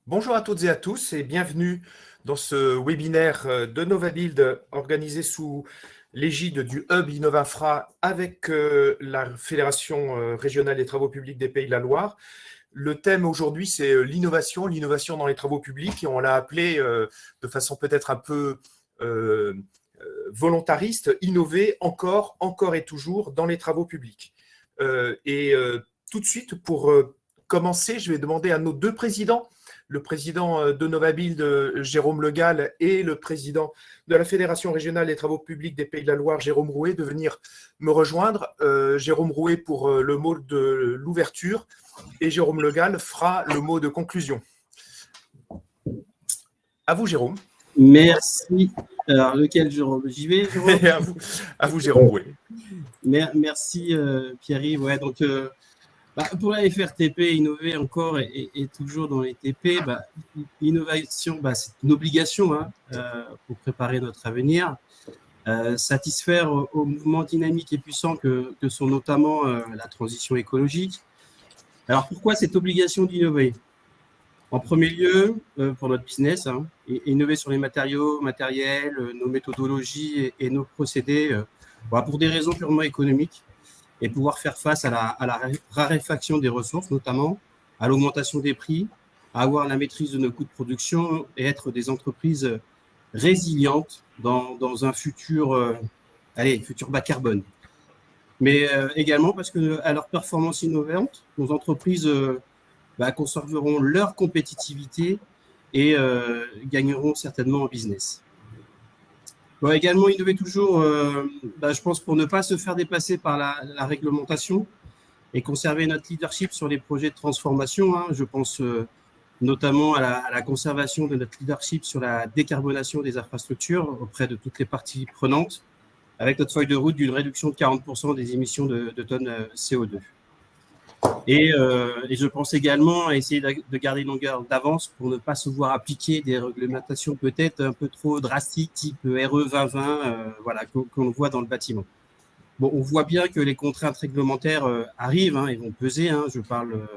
Bonjour à toutes et à tous et bienvenue dans ce webinaire de Novabuild organisé sous l'égide du Hub Innovinfra avec la Fédération régionale des travaux publics des Pays de la Loire. Le thème aujourd'hui, c'est l'innovation dans les travaux publics et on l'a appelé de façon peut-être un peu volontariste, innover encore et toujours dans les travaux publics. Tout de suite, pour commencer, je vais demander à nos deux présidents, le président de Novabuild, Jérôme Le Gall, et le président de la Fédération régionale des travaux publics des Pays de la Loire, Jérôme Rouet, de venir me rejoindre. Jérôme Rouet pour le mot de l'ouverture et Jérôme Le Gall fera le mot de conclusion. À vous, Jérôme. Merci. Alors, lequel Jérôme? J'y vais, Jérôme. à vous, Jérôme Rouet. Merci, Pierre-Yves. Ouais, donc, pour la FRTP, innover encore et toujours dans les TP, l'innovation, c'est une obligation pour préparer notre avenir, satisfaire aux mouvements dynamiques et puissants que sont notamment la transition écologique. Alors, pourquoi cette obligation d'innover? En premier lieu, pour notre business, innover sur les matériels, nos méthodologies et nos procédés, pour des raisons purement économiques, et pouvoir faire face à la raréfaction des ressources, notamment à l'augmentation des prix, à avoir la maîtrise de nos coûts de production et être des entreprises résilientes dans un futur bas carbone. Mais également parce qu'à leur performance innovante, nos entreprises conserveront leur compétitivité et gagneront certainement en business. Également, innover toujours, je pense, pour ne pas se faire dépasser par la réglementation et conserver notre leadership sur les projets de transformation. Je pense notamment à la conservation de notre leadership sur la décarbonation des infrastructures auprès de toutes les parties prenantes, avec notre feuille de route d'une réduction de 40% des émissions de tonnes CO2. Et je pense également à essayer de garder une longueur d'avance pour ne pas se voir appliquer des réglementations peut-être un peu trop drastiques, type RE 2020, qu'on voit dans le bâtiment. Bon, on voit bien que les contraintes réglementaires arrivent et vont peser. Je parle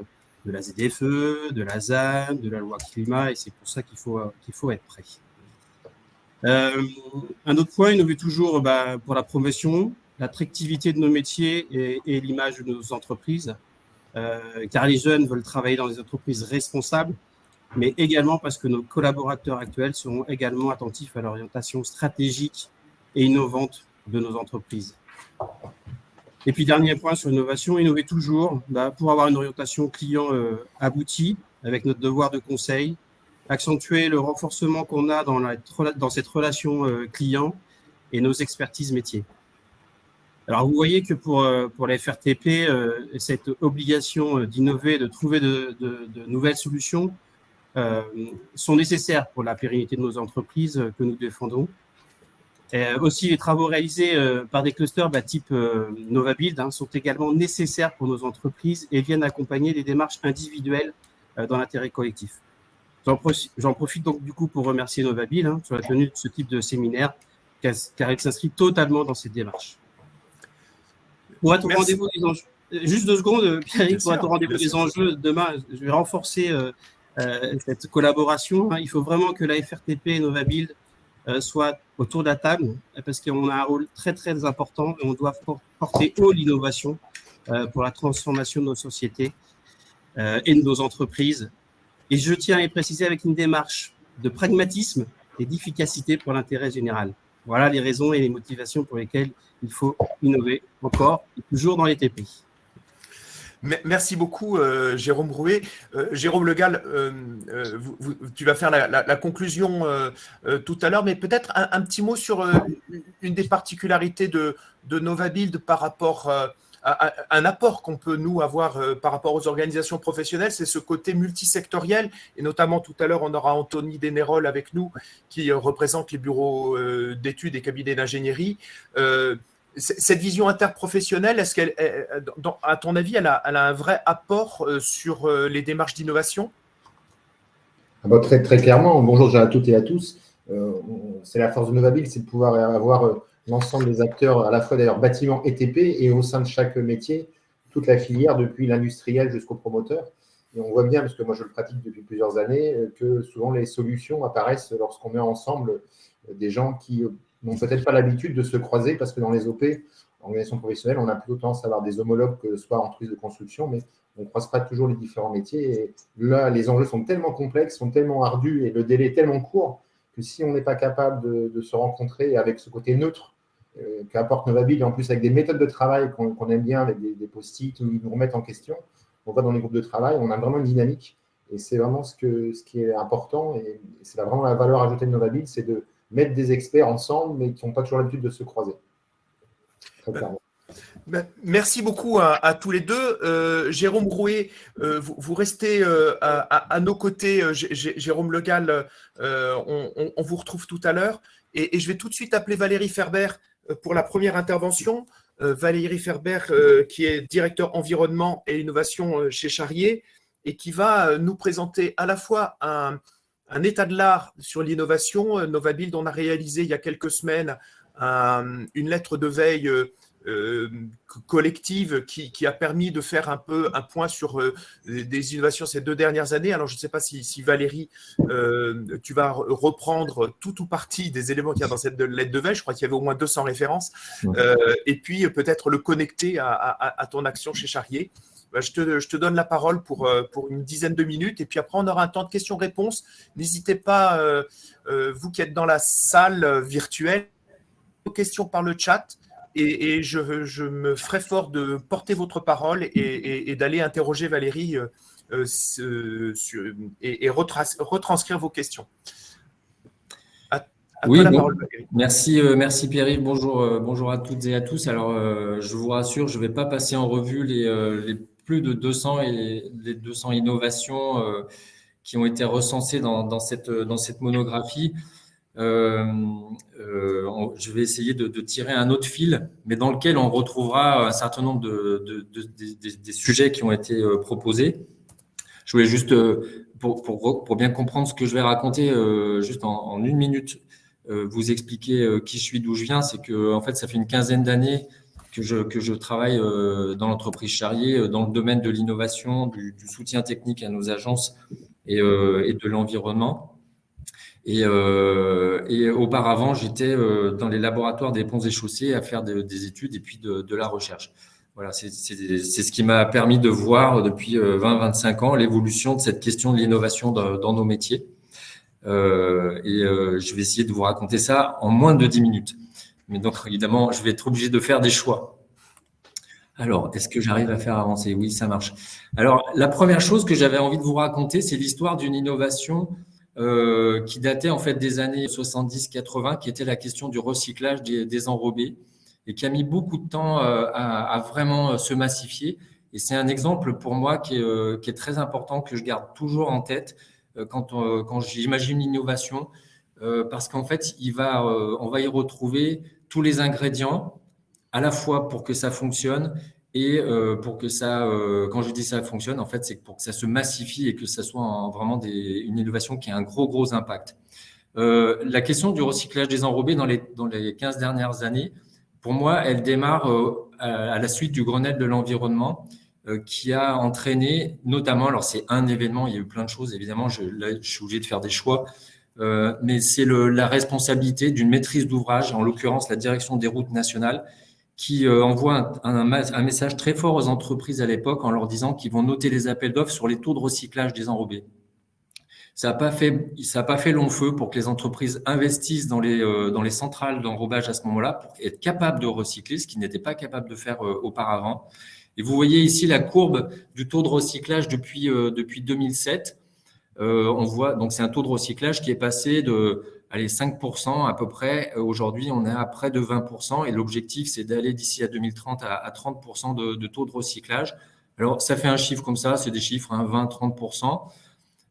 de la ZFE, de la ZAN, de la loi climat, et c'est pour ça qu'il faut être prêt. Un autre point, innover toujours pour la promotion, l'attractivité de nos métiers et l'image de nos entreprises. Car les jeunes veulent travailler dans des entreprises responsables, mais également parce que nos collaborateurs actuels seront également attentifs à l'orientation stratégique et innovante de nos entreprises. Et puis, dernier point sur l'innovation, innover toujours pour avoir une orientation client aboutie avec notre devoir de conseil, accentuer le renforcement qu'on a dans cette relation client et nos expertises métiers. Alors, vous voyez que pour la FRTP, cette obligation d'innover, de trouver de nouvelles solutions sont nécessaires pour la pérennité de nos entreprises que nous défendons. Aussi, les travaux réalisés par des clusters type Novabuild sont également nécessaires pour nos entreprises et viennent accompagner des démarches individuelles dans l'intérêt collectif. J'en profite donc du coup pour remercier Novabuild sur la tenue de ce type de séminaire, car il s'inscrit totalement dans cette démarche. Pour être au rendez-vous des enjeux, juste 2 secondes, Pierre, pour être au rendez-vous des enjeux, demain, je vais renforcer cette collaboration. Il faut vraiment que la FRTP et Novabuild soient autour de la table, parce qu'on a un rôle très, très important et on doit porter haut l'innovation pour la transformation de nos sociétés et de nos entreprises. Et je tiens à y préciser avec une démarche de pragmatisme et d'efficacité pour l'intérêt général. Voilà les raisons et les motivations pour lesquelles il faut innover encore et toujours dans les TP. Merci beaucoup, Jérôme Rouet. Jérôme Le Gall, tu vas faire la conclusion tout à l'heure, mais peut-être un petit mot sur une des particularités de Novabuild par rapport à un apport qu'on peut, nous, avoir par rapport aux organisations professionnelles, c'est ce côté multisectoriel. Et notamment, tout à l'heure, on aura Anthony Dénérol avec nous, qui représente les bureaux d'études et cabinets d'ingénierie. Cette vision interprofessionnelle, est-ce qu'elle, à ton avis, elle a un vrai apport sur les démarches d'innovation? Très, très clairement. Bonjour à toutes et à tous. C'est la force de Novabuild, c'est de pouvoir avoir l'ensemble des acteurs, à la fois d'ailleurs bâtiment et TP, et au sein de chaque métier, toute la filière, depuis l'industriel jusqu'au promoteur. Et on voit bien, parce que moi je le pratique depuis plusieurs années, que souvent les solutions apparaissent lorsqu'on met ensemble des gens qui n'ont peut-être pas l'habitude de se croiser, parce que dans les OP, en organisation professionnelle, on a plutôt tendance à avoir des homologues, que ce soit en entreprise de construction, mais on ne croise pas toujours les différents métiers. Et là, les enjeux sont tellement complexes, sont tellement ardus, et le délai est tellement court, que si on n'est pas capable de se rencontrer avec ce côté neutre qu'apporte Novabile, et en plus avec des méthodes de travail qu'on aime bien, avec des post-it où ils nous remettent en question, on va dans les groupes de travail, on a vraiment une dynamique. Et c'est vraiment ce qui est important. Et c'est vraiment la valeur ajoutée de Novabile, c'est de mettre des experts ensemble, mais qui n'ont pas toujours l'habitude de se croiser. Très clairement. Merci beaucoup à tous les deux. Jérôme Rouet, vous restez à nos côtés. Jérôme Le Gall, on vous retrouve tout à l'heure. Et je vais tout de suite appeler Valérie Ferber pour la première intervention. Valérie Ferber, qui est directeur environnement et innovation chez Charrier, et qui va nous présenter à la fois un état de l'art sur l'innovation. Novabile, on a réalisé il y a quelques semaines une lettre de veille collective qui a permis de faire un peu un point sur des innovations ces 2 dernières années. Alors, je ne sais pas si Valérie, tu vas reprendre tout ou partie des éléments qu'il y a dans cette lettre de veille. Je crois qu'il y avait au moins 200 références. Et puis, peut-être le connecter à ton action chez Charrier. Je te donne la parole pour une dizaine de minutes. Et puis après, on aura un temps de questions-réponses. N'hésitez pas, vous qui êtes dans la salle virtuelle, aux questions par le chat. Et je me ferai fort de porter votre parole et d'aller interroger Valérie et retranscrire vos questions. À oui, toi la bon, parole, Valérie. Merci Pierre-Yves. Bonjour à toutes et à tous. Alors, je vous rassure, je ne vais pas passer en revue les plus de 200 et les 200 innovations qui ont été recensées dans cette monographie. Je vais essayer de tirer un autre fil, mais dans lequel on retrouvera un certain nombre des sujets qui ont été proposés. Je voulais juste, pour bien comprendre ce que je vais raconter, juste en 1 minute, vous expliquer qui je suis, d'où je viens. C'est que, en fait, ça fait une quinzaine d'années que je travaille dans l'entreprise Charrier, dans le domaine de l'innovation, du soutien technique à nos agences et de l'environnement. Et auparavant, j'étais dans les laboratoires des ponts et chaussées à faire des études et puis de la recherche. Voilà, c'est ce qui m'a permis de voir depuis 20-25 ans l'évolution de cette question de l'innovation dans nos métiers. Je vais essayer de vous raconter ça en moins de 10 minutes. Mais donc, évidemment, je vais être obligé de faire des choix. Alors, est-ce que j'arrive à faire avancer? Oui, ça marche. Alors, la première chose que j'avais envie de vous raconter, c'est l'histoire d'une innovation qui datait en fait des années 70-80, qui était la question du recyclage des enrobés et qui a mis beaucoup de temps à vraiment se massifier. Et c'est un exemple pour moi qui est très important, que je garde toujours en tête quand j'imagine l'innovation, parce qu'en fait, on va y retrouver tous les ingrédients à la fois pour que ça fonctionne et pour que ça, quand je dis ça fonctionne, en fait, c'est pour que ça se massifie et que ça soit vraiment une innovation qui a un gros impact. La question du recyclage des enrobés dans les 15 dernières années, pour moi, elle démarre à la suite du Grenelle de l'environnement qui a entraîné notamment, alors c'est un événement, il y a eu plein de choses, évidemment, là, je suis obligé de faire des choix, mais c'est la responsabilité d'une maîtrise d'ouvrage, en l'occurrence la direction des routes nationales, qui envoie un message très fort aux entreprises à l'époque en leur disant qu'ils vont noter les appels d'offres sur les taux de recyclage des enrobés. Ça n'a pas fait long feu pour que les entreprises investissent dans les centrales d'enrobage à ce moment-là pour être capables de recycler, ce qu'ils n'étaient pas capables de faire auparavant. Et vous voyez ici la courbe du taux de recyclage depuis 2007. On voit, donc c'est un taux de recyclage qui est passé de 5% à peu près. Aujourd'hui, on est à près de 20% et l'objectif, c'est d'aller d'ici à 2030 à 30% de taux de recyclage. Alors, ça fait un chiffre comme ça, c'est des chiffres, 20-30%.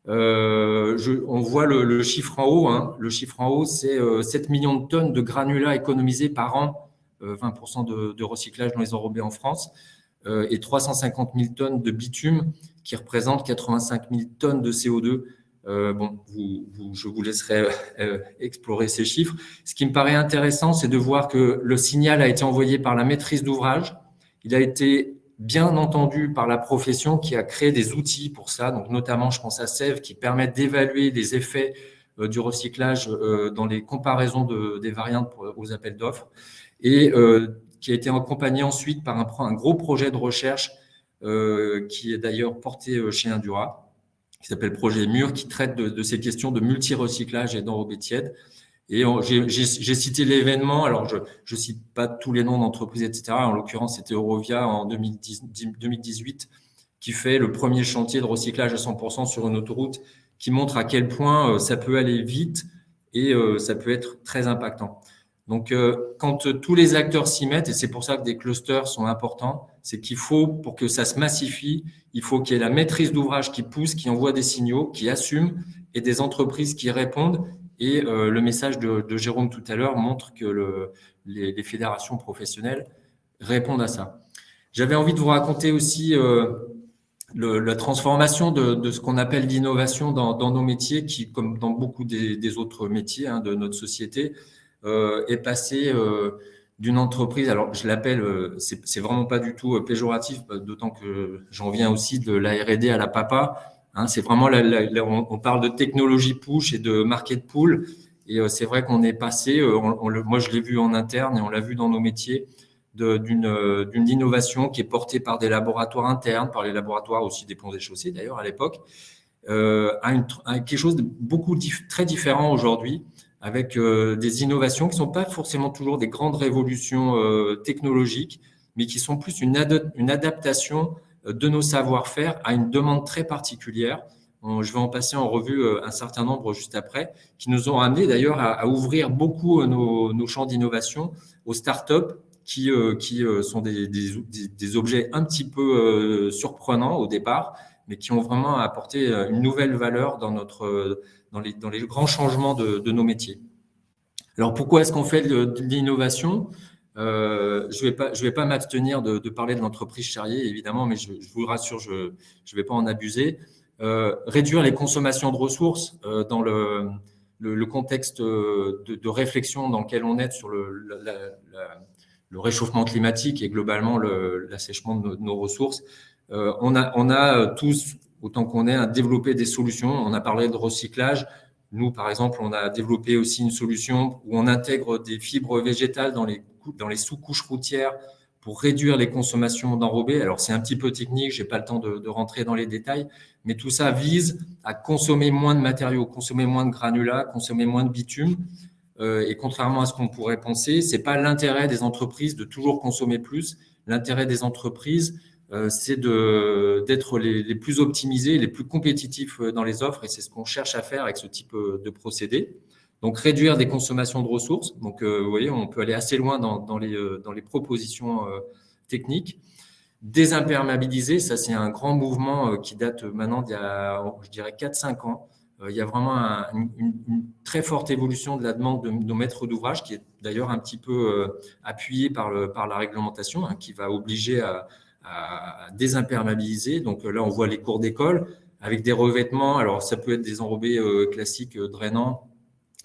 On voit le chiffre en haut. Le chiffre en haut, c'est 7 millions de tonnes de granulats économisés par an, 20% de recyclage dans les enrobés en France, et 350 000 tonnes de bitume qui représentent 85 000 tonnes de CO2. Je vous laisserai explorer ces chiffres. Ce qui me paraît intéressant, c'est de voir que le signal a été envoyé par la maîtrise d'ouvrage. Il a été bien entendu par la profession qui a créé des outils pour ça. Donc, notamment, je pense à SEV qui permet d'évaluer les effets du recyclage dans les comparaisons des variantes aux appels d'offres et qui a été accompagné ensuite par un gros projet de recherche qui est d'ailleurs porté chez Indura, qui s'appelle Projet MUR, qui traite de ces questions de multi-recyclage et d'enrobés tièdes. Et j'ai cité l'événement, alors je cite pas tous les noms d'entreprises, etc. En l'occurrence, c'était Eurovia en 2018 qui fait le premier chantier de recyclage à 100% sur une autoroute, qui montre à quel point ça peut aller vite et ça peut être très impactant. Donc, quand tous les acteurs s'y mettent, et c'est pour ça que des clusters sont importants, c'est qu'il faut, pour que ça se massifie, il faut qu'il y ait la maîtrise d'ouvrage qui pousse, qui envoie des signaux, qui assume, et des entreprises qui répondent. Et le message de Jérôme tout à l'heure montre que les fédérations professionnelles répondent à ça. J'avais envie de vous raconter aussi la transformation de ce qu'on appelle l'innovation dans nos métiers, qui, comme dans beaucoup des autres métiers de notre société, est passé d'une entreprise, alors je l'appelle, c'est vraiment pas du tout péjoratif, d'autant que j'en viens aussi de la R&D à la papa. C'est vraiment, on parle de technologie push et de market pull. Et c'est vrai qu'on est passé, moi je l'ai vu en interne et on l'a vu dans nos métiers, d'une innovation qui est portée par des laboratoires internes, par les laboratoires aussi des Ponts et Chaussées d'ailleurs à l'époque, à quelque chose de très différent aujourd'hui, avec des innovations qui ne sont pas forcément toujours des grandes révolutions technologiques, mais qui sont plus une adaptation de nos savoir-faire à une demande très particulière. Je vais en passer en revue un certain nombre juste après, qui nous ont amené d'ailleurs à ouvrir beaucoup nos champs d'innovation aux startups qui sont des objets un petit peu surprenants au départ, mais qui ont vraiment apporté une nouvelle valeur dans les grands changements de nos métiers. Alors, pourquoi est-ce qu'on fait de l'innovation ? Je vais pas m'abstenir de parler de l'entreprise Charrier, évidemment, mais je vous rassure, je vais pas en abuser. Réduire les consommations de ressources dans le contexte de réflexion dans lequel on est sur le réchauffement climatique et globalement l'assèchement de nos ressources. On a tous, autant qu'on est, à développer des solutions. On a parlé de recyclage. Nous, par exemple, on a développé aussi une solution où on intègre des fibres végétales dans les sous-couches routières pour réduire les consommations d'enrobés. Alors, c'est un petit peu technique, je n'ai pas le temps de rentrer dans les détails, mais tout ça vise à consommer moins de matériaux, consommer moins de granulats, consommer moins de bitume. Et contrairement à ce qu'on pourrait penser, ce n'est pas l'intérêt des entreprises de toujours consommer plus. L'intérêt des entreprises, c'est d'être les plus optimisés, les plus compétitifs dans les offres, et c'est ce qu'on cherche à faire avec ce type de procédé. Donc, réduire des consommations de ressources. Donc, vous voyez, on peut aller assez loin dans les propositions techniques. Désimperméabiliser, ça, c'est un grand mouvement qui date maintenant d'il y a, je dirais, 4-5 ans. Il y a vraiment une très forte évolution de la demande de nos maîtres d'ouvrage, qui est d'ailleurs un petit peu appuyée par la réglementation, qui va obliger à désimperméabiliser. Donc là, on voit les cours d'école avec des revêtements. Alors, ça peut être des enrobés classiques drainants,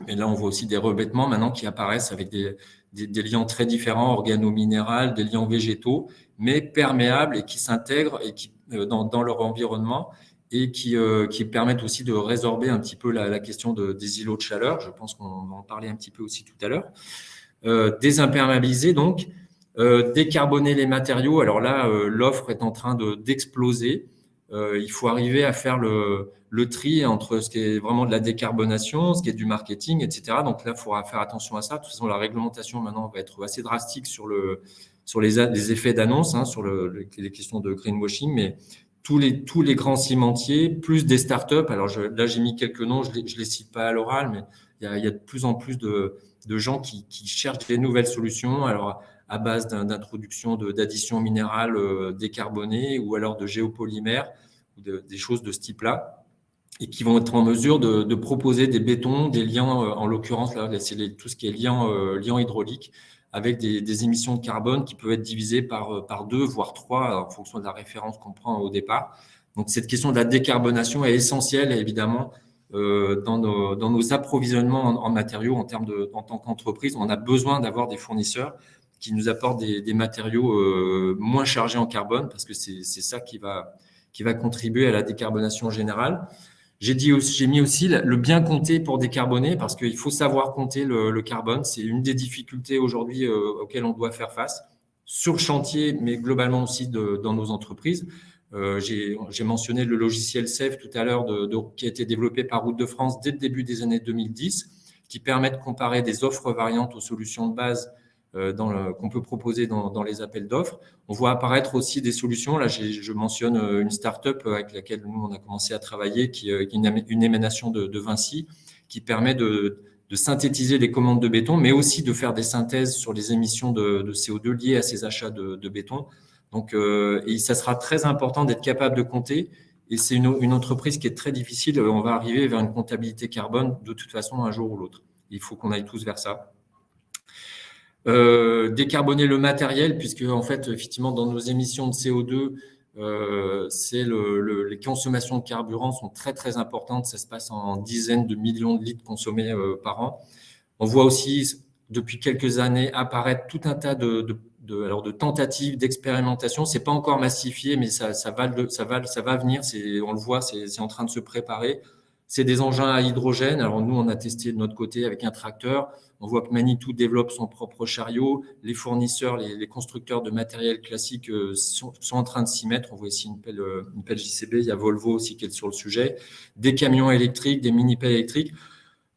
mais là, on voit aussi des revêtements maintenant qui apparaissent avec des liants très différents, organo-minérales, des liants végétaux, mais perméables et qui s'intègrent et qui dans leur environnement et qui permettent aussi de résorber un petit peu la question des îlots de chaleur. Je pense qu'on va en parler un petit peu aussi tout à l'heure. Désimperméabiliser, donc, décarboner les matériaux. Alors là, l'offre est en train d'exploser. Il faut arriver à faire le tri entre ce qui est vraiment de la décarbonation, ce qui est du marketing, etc. Donc là, il faudra faire attention à ça. De toute façon, la réglementation maintenant va être assez drastique sur les effets d'annonce, sur les questions de greenwashing, mais tous les grands cimentiers, plus des startups. Alors là, j'ai mis quelques noms, je les cite pas à l'oral, mais il y a de plus en plus de gens qui cherchent des nouvelles solutions. Alors à base d'introduction d'additions minérales décarbonées ou alors de géopolymères, ou des choses de ce type-là, et qui vont être en mesure de proposer des bétons, des liants, en l'occurrence, là, c'est tout ce qui est liant hydraulique, avec des émissions de carbone qui peuvent être divisées par 2, voire 3, en fonction de la référence qu'on prend au départ. Donc, cette question de la décarbonation est essentielle, évidemment, dans nos approvisionnements en matériaux en tant qu'entreprise. On a besoin d'avoir des fournisseurs qui nous apportent des matériaux moins chargés en carbone, parce que c'est ça qui va contribuer à la décarbonation générale. J'ai mis aussi le bien compter pour décarboner, parce qu'il faut savoir compter le carbone. C'est une des difficultés aujourd'hui auxquelles on doit faire face sur le chantier, mais globalement aussi dans nos entreprises. J'ai mentionné le logiciel SAFE tout à l'heure qui a été développé par Route de France dès le début des années 2010, qui permet de comparer des offres variantes aux solutions de base qu'on peut proposer dans les appels d'offres. On voit apparaître aussi des solutions. Là, je mentionne une start-up avec laquelle nous, on a commencé à travailler, qui est une émanation de Vinci, qui permet de synthétiser les commandes de béton, mais aussi de faire des synthèses sur les émissions de CO2 liées à ces achats de béton. Donc, et ça sera très important d'être capable de compter. Et c'est une entreprise qui est très difficile. On va arriver vers une comptabilité carbone de toute façon un jour ou l'autre. Il faut qu'on aille tous vers ça. Décarboner le matériel, puisque en fait, effectivement, dans nos émissions de CO2, les consommations de carburant sont très très importantes. Ça se passe en dizaines de millions de litres consommés par an. On voit aussi depuis quelques années apparaître tout un tas de tentatives, d'expérimentation. C'est pas encore massifié, mais ça va venir. On le voit, c'est en train de se préparer. C'est des engins à hydrogène. Alors nous, on a testé de notre côté avec un tracteur. On voit que Manitou développe son propre chariot. Les fournisseurs, les constructeurs de matériel classique sont en train de s'y mettre. On voit ici une pelle JCB. Il y a Volvo aussi qui est sur le sujet. Des camions électriques, des mini-pelles électriques.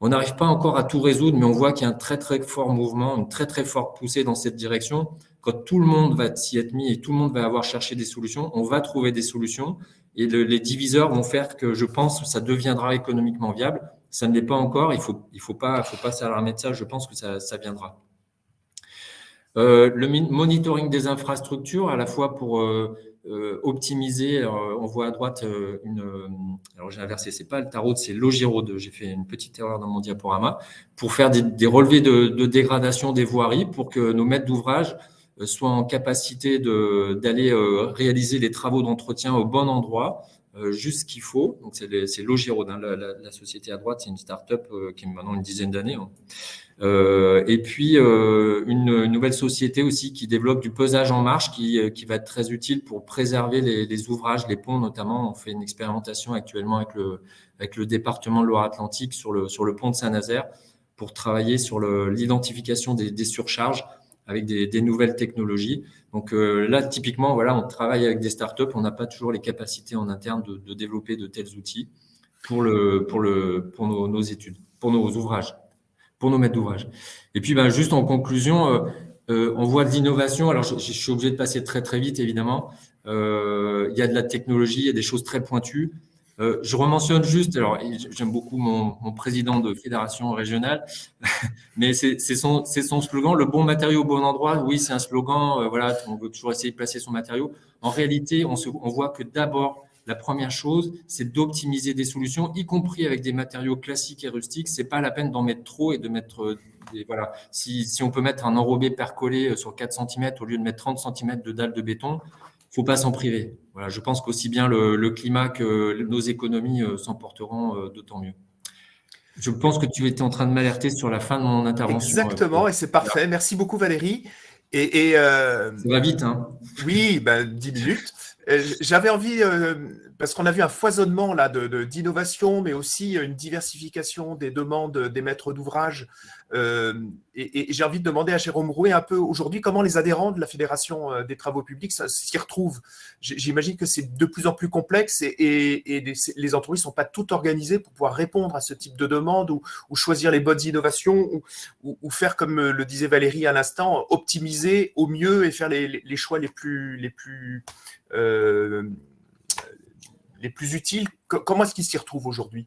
On n'arrive pas encore à tout résoudre, mais on voit qu'il y a un très, très fort mouvement, une très, très forte poussée dans cette direction. Quand tout le monde va s'y être mis et tout le monde va avoir cherché des solutions, on va trouver des solutions et les diviseurs vont faire que, je pense, ça deviendra économiquement viable. Ça ne l'est pas encore. Il faut pas s'alarmer de ça. Je pense que ça viendra. Le monitoring des infrastructures, à la fois pour optimiser. Alors, on voit à droite alors j'ai inversé, c'est pas le tarot, c'est Logiro 2. J'ai fait une petite erreur dans mon diaporama pour faire des relevés de dégradation des voiries pour que nos maîtres d'ouvrage soient en capacité d'aller réaliser les travaux d'entretien au bon endroit, juste ce qu'il faut. Donc c'est Logiro, hein, la société à droite, c'est une start-up qui a maintenant une dizaine d'années. Hein. Et puis une nouvelle société aussi qui développe du pesage en marche qui va être très utile pour préserver les ouvrages, les ponts notamment. On fait une expérimentation actuellement avec le département de Loire-Atlantique sur le pont de Saint-Nazaire pour travailler sur l'identification des surcharges avec des nouvelles technologies. Donc là, typiquement, voilà, on travaille avec des startups. On n'a pas toujours les capacités en interne de développer de tels outils pour nos études, pour nos ouvrages, pour nos maîtres d'ouvrage. Et puis, juste en conclusion, on voit de l'innovation. Alors, je suis obligé de passer très, très vite, évidemment. Il y a de la technologie, il y a des choses très pointues. Je rementionne juste, alors j'aime beaucoup mon président de fédération régionale, mais c'est son slogan, le bon matériau au bon endroit. Oui, c'est un slogan, voilà, on veut toujours essayer de placer son matériau. En réalité, on voit que d'abord, la première chose, c'est d'optimiser des solutions, y compris avec des matériaux classiques et rustiques. C'est pas la peine d'en mettre trop et de mettre voilà. Si on peut mettre un enrobé percolé sur 4 cm au lieu de mettre 30 cm de dalle de béton, faut pas s'en priver. Voilà, je pense qu'aussi bien le climat que nos économies s'en porteront d'autant mieux. Je pense que tu étais en train de m'alerter sur la fin de mon intervention. Exactement, et c'est parfait. Merci beaucoup Valérie. Ça va vite, hein. Oui, 10 minutes. J'avais envie, parce qu'on a vu un foisonnement là d'innovation, mais aussi une diversification des demandes des maîtres d'ouvrage. Et j'ai envie de demander à Jérôme Rouet un peu aujourd'hui comment les adhérents de la Fédération des travaux publics s'y retrouvent. J'imagine que c'est de plus en plus complexe et les entreprises ne sont pas toutes organisées pour pouvoir répondre à ce type de demande ou choisir les bonnes innovations ou faire, comme le disait Valérie à l'instant, optimiser au mieux et faire les choix les plus utiles. Comment est-ce qu'ils s'y retrouvent aujourd'hui ?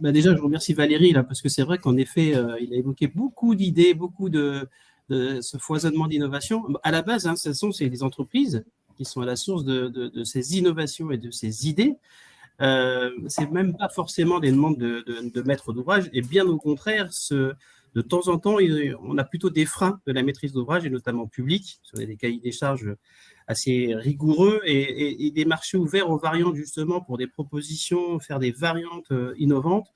Déjà, je remercie Valérie là, parce que c'est vrai qu'en effet, il a évoqué beaucoup d'idées, beaucoup de ce foisonnement d'innovation. À la base, c'est les entreprises qui sont à la source de ces innovations et de ces idées. C'est même pas forcément des demandes de maître d'ouvrage, et bien au contraire, de temps en temps, on a plutôt des freins de la maîtrise d'ouvrage, et notamment public. On a des cahiers des charges assez rigoureux et des marchés ouverts aux variantes, justement, pour des propositions, faire des variantes innovantes.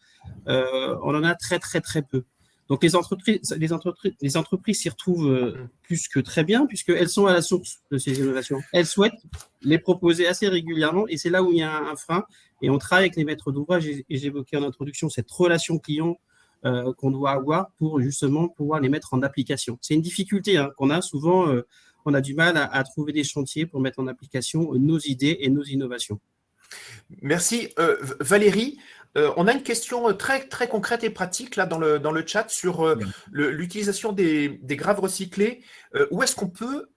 On en a très, très, très peu. Donc les entreprises s'y retrouvent plus que très bien, puisqu'elles sont à la source de ces innovations. Elles souhaitent les proposer assez régulièrement, et c'est là où il y a un frein. Et on travaille avec les maîtres d'ouvrage, et j'évoquais en introduction cette relation client qu'on doit avoir pour justement pouvoir les mettre en application. C'est une difficulté qu'on a souvent. On a du mal à trouver des chantiers pour mettre en application nos idées et nos innovations. Merci. Valérie, on a une question très, très concrète et pratique là, dans le chat sur l'utilisation des graves recyclés. Où est-ce qu'on peut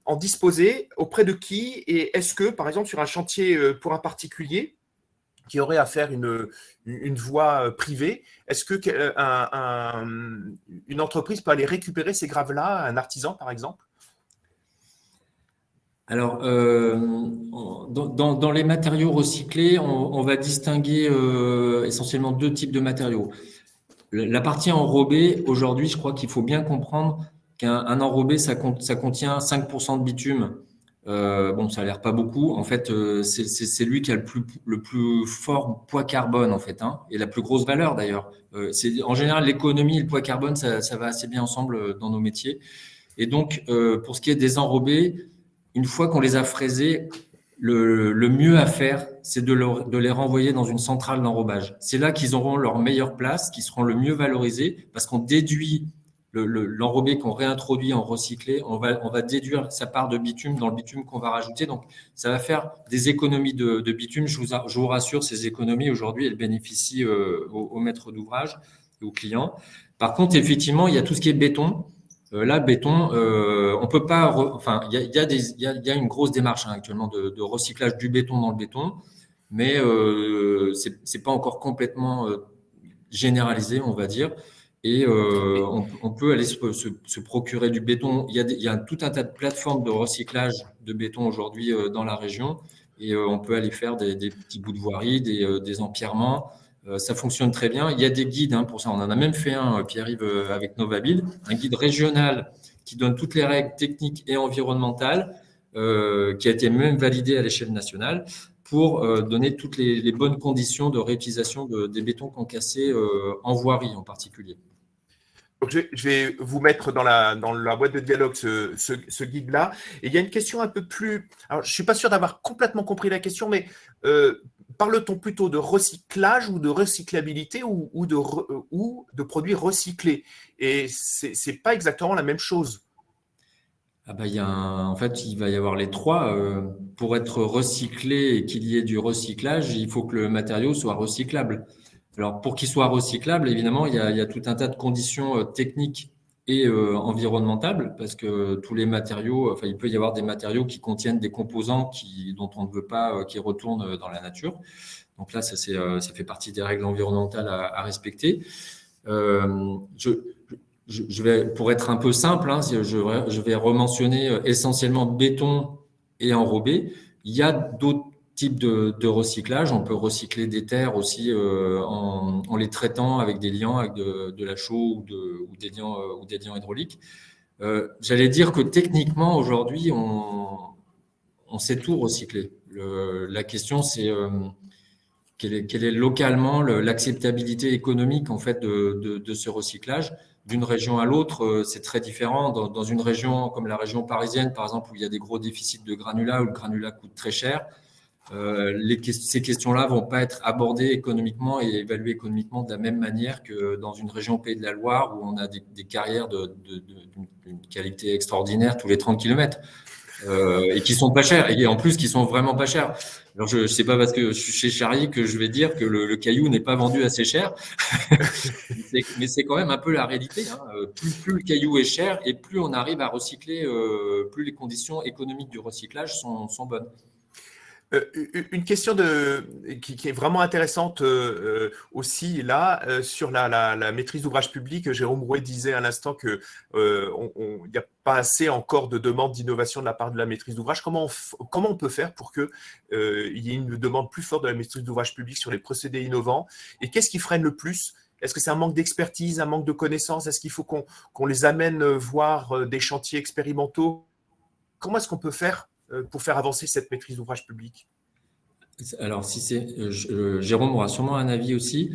en disposer? Auprès de qui? Et est-ce que, par exemple, sur un chantier pour un particulier qui aurait à faire une voie privée, est-ce que une entreprise peut aller récupérer ces graves-là, un artisan, par exemple? Alors, dans les matériaux recyclés, on va distinguer essentiellement 2 types de matériaux. La partie enrobée, aujourd'hui, je crois qu'il faut bien comprendre qu'un enrobé, ça contient 5% de bitume. Bon, ça a l'air pas beaucoup. En fait, c'est lui qui a le plus fort poids carbone, en fait, et la plus grosse valeur, d'ailleurs. En général, l'économie et le poids carbone, ça va assez bien ensemble dans nos métiers. Et donc, pour ce qui est des enrobés, une fois qu'on les a fraisés, le mieux à faire, c'est de les renvoyer dans une centrale d'enrobage. C'est là qu'ils auront leur meilleure place, qu'ils seront le mieux valorisés, parce qu'on déduit l'enrobé qu'on réintroduit en recyclé, on va déduire sa part de bitume dans le bitume qu'on va rajouter. Donc, ça va faire des économies de bitume. Je vous rassure, ces économies, aujourd'hui, elles bénéficient aux maîtres d'ouvrage et aux clients. Par contre, effectivement, il y a tout ce qui est béton. Là, béton, on peut pas. Il y a une grosse démarche actuellement de recyclage du béton dans le béton, mais c'est pas encore complètement généralisé, on va dire. Et on peut aller se procurer du béton. Il y a tout un tas de plateformes de recyclage de béton aujourd'hui dans la région, et on peut aller faire des petits bouts de voirie, des empierrements. Ça fonctionne très bien. Il y a des guides pour ça. On en a même fait un, Pierre-Yves, avec Novabuild, un guide régional qui donne toutes les règles techniques et environnementales, qui a été même validé à l'échelle nationale pour donner toutes les bonnes conditions de réutilisation des bétons concassés en voirie en particulier. Donc, je vais vous mettre dans la boîte de dialogue ce guide-là. Et il y a une question un peu plus… Alors, je ne suis pas sûr d'avoir complètement compris la question, mais parle-t-on plutôt de recyclage ou de recyclabilité ou de produits recyclés? Et ce n'est pas exactement la même chose. En fait, il va y avoir les trois. Pour être recyclé et qu'il y ait du recyclage, il faut que le matériau soit recyclable. Alors, pour qu'il soit recyclable, évidemment, il y a tout un tas de conditions techniques et environnementales, parce que tous les matériaux, il peut y avoir des matériaux qui contiennent des composants dont on ne veut pas qu'ils retournent dans la nature. Donc là, ça fait partie des règles environnementales à respecter. Je vais, pour être un peu simple, je vais rementionner essentiellement béton et enrobé. Il y a d'autres types de recyclage. On peut recycler des terres aussi en les traitant avec des liants, avec de la chaux ou des liants hydrauliques. J'allais dire que techniquement, aujourd'hui, on sait tout recycler. La question, c'est quelle est localement l'acceptabilité économique en fait de ce recyclage. D'une région à l'autre, c'est très différent. Dans une région comme la région parisienne, par exemple, où il y a des gros déficits de granulats, où le granulat coûte très cher, ces questions-là vont pas être abordées économiquement et évaluées économiquement de la même manière que dans une région Pays de la Loire, où on a des carrières d'une qualité extraordinaire tous les 30 km. Et qui sont pas chers, et en plus qui sont vraiment pas chers. Alors je sais pas parce que je suis chez Charrier que je vais dire que le caillou n'est pas vendu assez cher, mais c'est quand même un peu la réalité. Plus le caillou est cher et plus on arrive à recycler, plus les conditions économiques du recyclage sont bonnes. Une question qui est vraiment intéressante aussi là sur la maîtrise d'ouvrage public. Jérôme Rouet disait à l'instant qu'il n'y a pas assez encore de demandes d'innovation de la part de la maîtrise d'ouvrage. Comment on peut faire pour qu'il y ait une demande plus forte de la maîtrise d'ouvrage public sur les procédés innovants? Et qu'est-ce qui freine le plus? Est-ce que c'est un manque d'expertise, un manque de connaissances? Est-ce qu'il faut qu'on les amène voir des chantiers expérimentaux? Comment est-ce qu'on peut faire pour faire avancer cette maîtrise d'ouvrage public? Alors, Jérôme aura sûrement un avis aussi.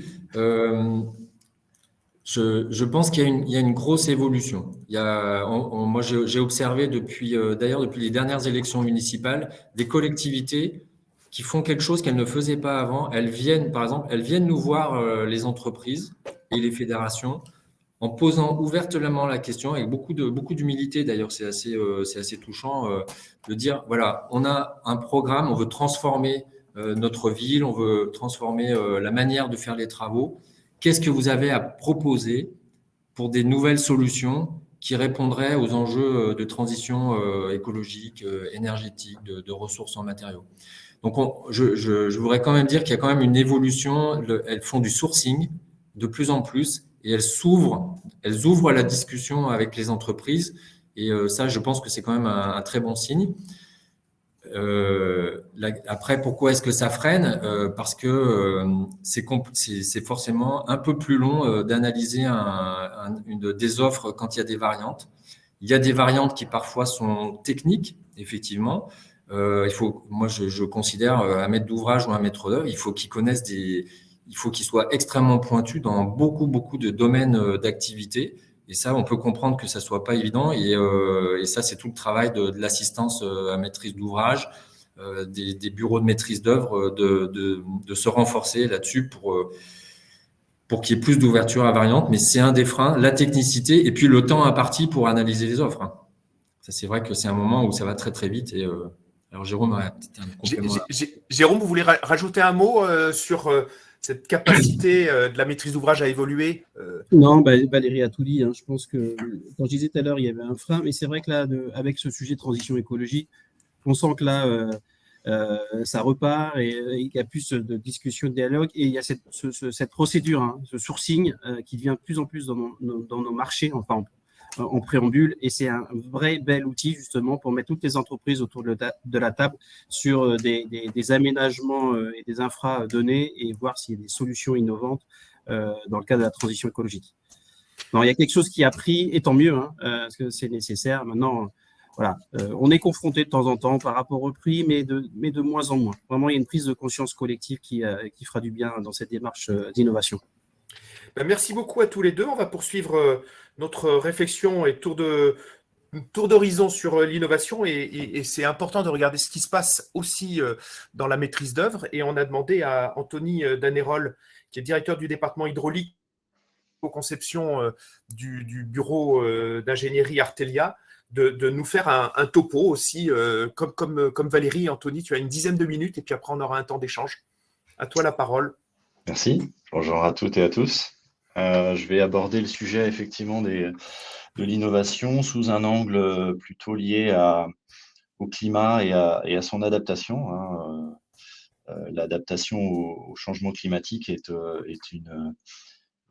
Je pense qu'il y a une grosse évolution. Moi, j'ai observé d'ailleurs depuis les dernières élections municipales, des collectivités qui font quelque chose qu'elles ne faisaient pas avant. Par exemple, elles viennent nous voir, les entreprises et les fédérations, en posant ouvertement la question, avec beaucoup d'humilité. D'ailleurs, c'est assez touchant de dire, voilà, on a un programme, on veut transformer notre ville, on veut transformer la manière de faire les travaux. Qu'est-ce que vous avez à proposer pour des nouvelles solutions qui répondraient aux enjeux de transition écologique, énergétique, de ressources en matériaux? Donc, je voudrais quand même dire qu'il y a quand même une évolution. Elles font du sourcing de plus en plus et elles ouvrent à la discussion avec les entreprises. Et ça, je pense que c'est quand même un très bon signe. Après, pourquoi est-ce que ça freine? Parce que c'est forcément un peu plus long d'analyser des offres quand il y a des variantes. Il y a des variantes qui parfois sont techniques, effectivement. Moi, je considère un maître d'ouvrage ou un maître d'œuvre, il faut qu'il soit extrêmement pointu dans beaucoup de domaines d'activité. Et ça, on peut comprendre que ça soit pas évident. Et ça, c'est tout le travail de l'assistance à maîtrise d'ouvrage, des bureaux de maîtrise d'œuvre, de se renforcer là-dessus pour qu'il y ait plus d'ouverture à variantes. Mais c'est un des freins, la technicité et puis le temps imparti pour analyser les offres. Ça, c'est vrai que c'est un moment où ça va très, très vite. Alors, Jérôme a peut-être un complément. Jérôme, vous voulez rajouter un mot sur cette capacité de la maîtrise d'ouvrage à évoluer? Non, Valérie a tout dit. Je pense que, quand je disais tout à l'heure, il y avait un frein, mais c'est vrai que là, avec ce sujet de transition écologique, on sent que là, ça repart et il y a plus de discussion, de dialogue, et il y a cette procédure, ce sourcing qui devient de plus en plus dans nos marchés, enfin en préambule, et c'est un vrai bel outil justement pour mettre toutes les entreprises autour de la table sur des aménagements et des infras donnés et voir s'il y a des solutions innovantes dans le cadre de la transition écologique. Non, il y a quelque chose qui a pris, et tant mieux, parce que c'est nécessaire. Maintenant, voilà, on est confronté de temps en temps par rapport au prix, mais de moins en moins. Vraiment, il y a une prise de conscience collective qui fera du bien dans cette démarche d'innovation. Merci beaucoup à tous les deux. On va poursuivre notre réflexion et tour d'horizon sur l'innovation. Et c'est important de regarder ce qui se passe aussi dans la maîtrise d'œuvre. Et on a demandé à Anthony Danérol, qui est directeur du département hydraulique aux conceptions du bureau d'ingénierie Artelia, de nous faire un topo aussi. Comme Valérie, Anthony, tu as une dizaine de minutes et puis après on aura un temps d'échange. À toi la parole. Merci. Bonjour à toutes et à tous. Je vais aborder le sujet effectivement de l'innovation sous un angle plutôt lié au climat et à son adaptation. L'adaptation au changement climatique est une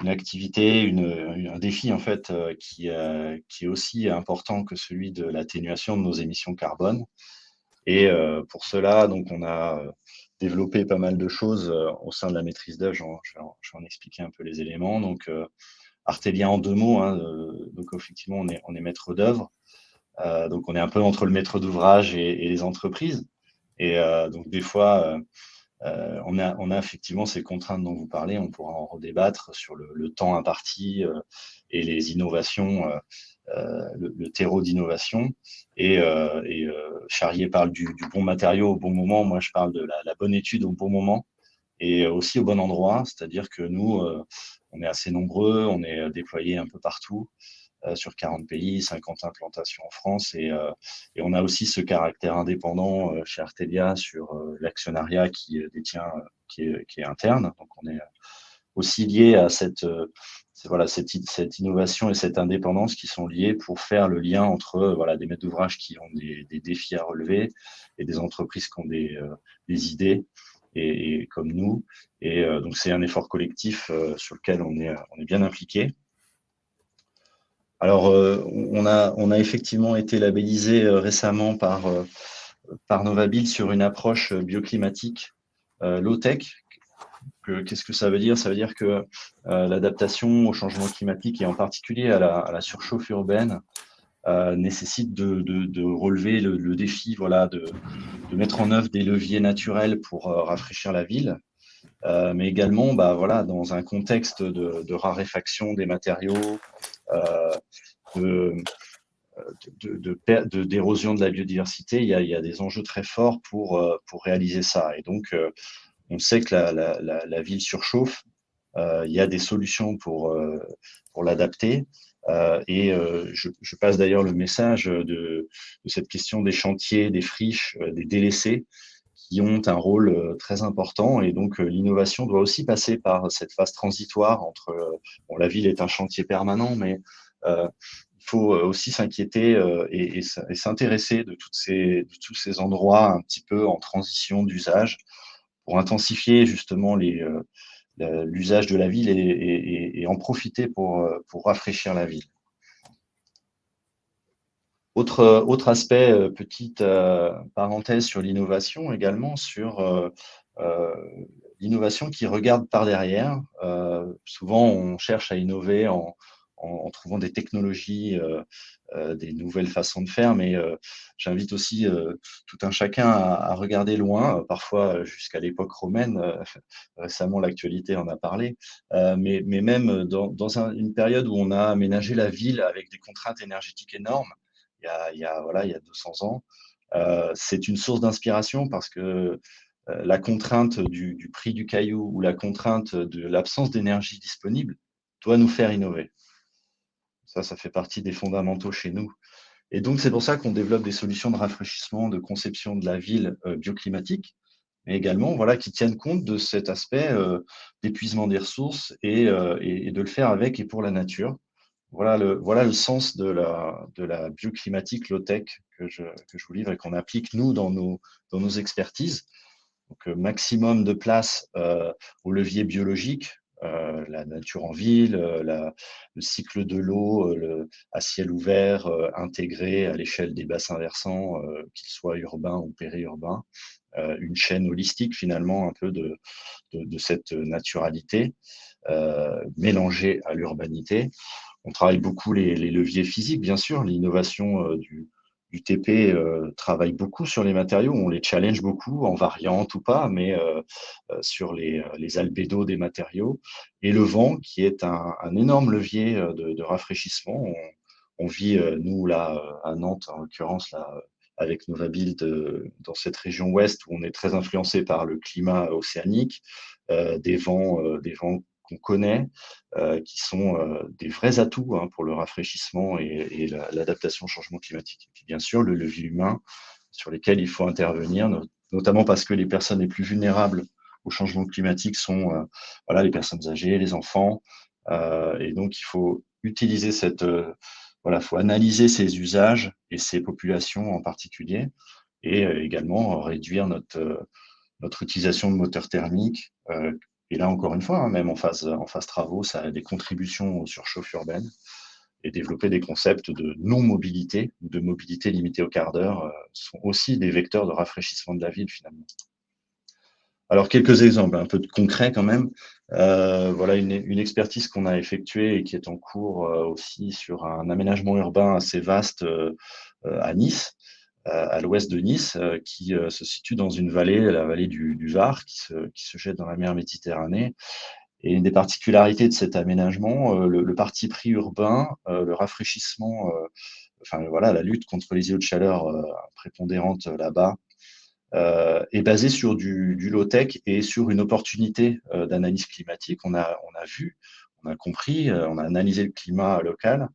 activité, un défi en fait qui est aussi important que celui de l'atténuation de nos émissions carbone. Et pour cela, donc, on a développé pas mal de choses au sein de la maîtrise d'œuvre. Je vais en expliquer un peu les éléments. Donc, Artelia en 2 mots. Donc, effectivement, on est maître d'œuvre. Donc, on est un peu entre le maître d'ouvrage et les entreprises. Et donc, des fois, on a effectivement ces contraintes dont vous parlez. On pourra en redébattre sur le temps imparti et les innovations, le terreau d'innovation. Et Charrier parle du bon matériau au bon moment. Moi, je parle de la bonne étude au bon moment et aussi au bon endroit. C'est-à-dire que nous, on est assez nombreux, on est déployés un peu partout sur 40 pays, 50 implantations en France. Et on a aussi ce caractère indépendant chez Artelia sur l'actionnariat qui détient, qui est interne. Donc, on est aussi lié à cette innovation et cette indépendance qui sont liées pour faire le lien entre des maîtres d'ouvrage qui ont des défis à relever et des entreprises qui ont des idées et comme nous. Et donc, c'est un effort collectif sur lequel on est bien impliqué. Alors, on a effectivement été labellisé récemment par Novabuild sur une approche bioclimatique low-tech. Qu'est-ce que ça veut dire? Ça veut dire que l'adaptation au changement climatique et en particulier à la surchauffe urbaine nécessite de relever le défi de mettre en œuvre des leviers naturels pour rafraîchir la ville. mais également voilà, dans un contexte de raréfaction des matériaux, d'érosion de la biodiversité, il y a des enjeux très forts pour réaliser ça. Et donc, on sait que la ville surchauffe. Il y a des solutions pour l'adapter. Je passe d'ailleurs le message de cette question des chantiers, des friches, des délaissés qui ont un rôle très important. Et donc, l'innovation doit aussi passer par cette phase transitoire entre, bon, la ville est un chantier permanent, mais il faut aussi s'inquiéter et s'intéresser de tous ces endroits un petit peu en transition d'usage pour intensifier justement l'usage de la ville et en profiter pour rafraîchir la ville. Autre aspect, petite parenthèse sur l'innovation également, sur l'innovation qui regarde par derrière. Souvent, on cherche à innover en trouvant des technologies, des nouvelles façons de faire, mais j'invite aussi tout un chacun à regarder loin, parfois jusqu'à l'époque romaine. Récemment, l'actualité en a parlé, mais même dans une période où on a aménagé la ville avec des contraintes énergétiques énormes, il y a 200 ans, c'est une source d'inspiration parce que la contrainte du prix du caillou ou la contrainte de l'absence d'énergie disponible doit nous faire innover. Ça fait partie des fondamentaux chez nous. Et donc, c'est pour ça qu'on développe des solutions de rafraîchissement, de conception de la ville bioclimatique, mais également voilà, qui tiennent compte de cet aspect d'épuisement des ressources et de le faire avec et pour la nature. Voilà le sens de la bioclimatique low-tech que je vous livre et qu'on applique, nous, dans nos expertises. Donc, maximum de place au levier biologique, la nature en ville, le cycle de l'eau à ciel ouvert, intégré à l'échelle des bassins versants, qu'ils soient urbains ou périurbains. Une chaîne holistique, finalement, un peu de cette naturalité mélangée à l'urbanité. On travaille beaucoup les leviers physiques, bien sûr. L'innovation du TP travaille beaucoup sur les matériaux. On les challenge beaucoup, en variante ou pas, mais sur les albédos des matériaux. Et le vent, qui est un énorme levier de rafraîchissement. On vit, nous, là, à Nantes, en l'occurrence, là, avec Novabuild, dans cette région ouest, où on est très influencé par le climat océanique, des vents qu'on connaît, qui sont des vrais atouts pour le rafraîchissement et l'adaptation au changement climatique. Et puis bien sûr, le levier humain sur lesquels il faut intervenir, notamment parce que les personnes les plus vulnérables au changement climatique sont les personnes âgées, les enfants. Et donc, il faut utiliser faut analyser ces usages et ces populations en particulier, et également réduire notre utilisation de moteurs thermiques. Et là, encore une fois, même en phase travaux, ça a des contributions aux surchauffe urbaines, et développer des concepts de non-mobilité ou de mobilité limitée au quart d'heure sont aussi des vecteurs de rafraîchissement de la ville, finalement. Alors, quelques exemples un peu concrets quand même. Voilà une expertise qu'on a effectuée et qui est en cours aussi sur un aménagement urbain assez vaste à Nice, à l'ouest de Nice, qui se situe dans une vallée, la vallée du Var, qui se jette dans la mer Méditerranée. Et une des particularités de cet aménagement, le parti pris urbain, le rafraîchissement, la lutte contre les îlots de chaleur prépondérantes là-bas, est basé sur du low-tech et sur une opportunité d'analyse climatique. On a vu, on a compris, on a analysé le climat local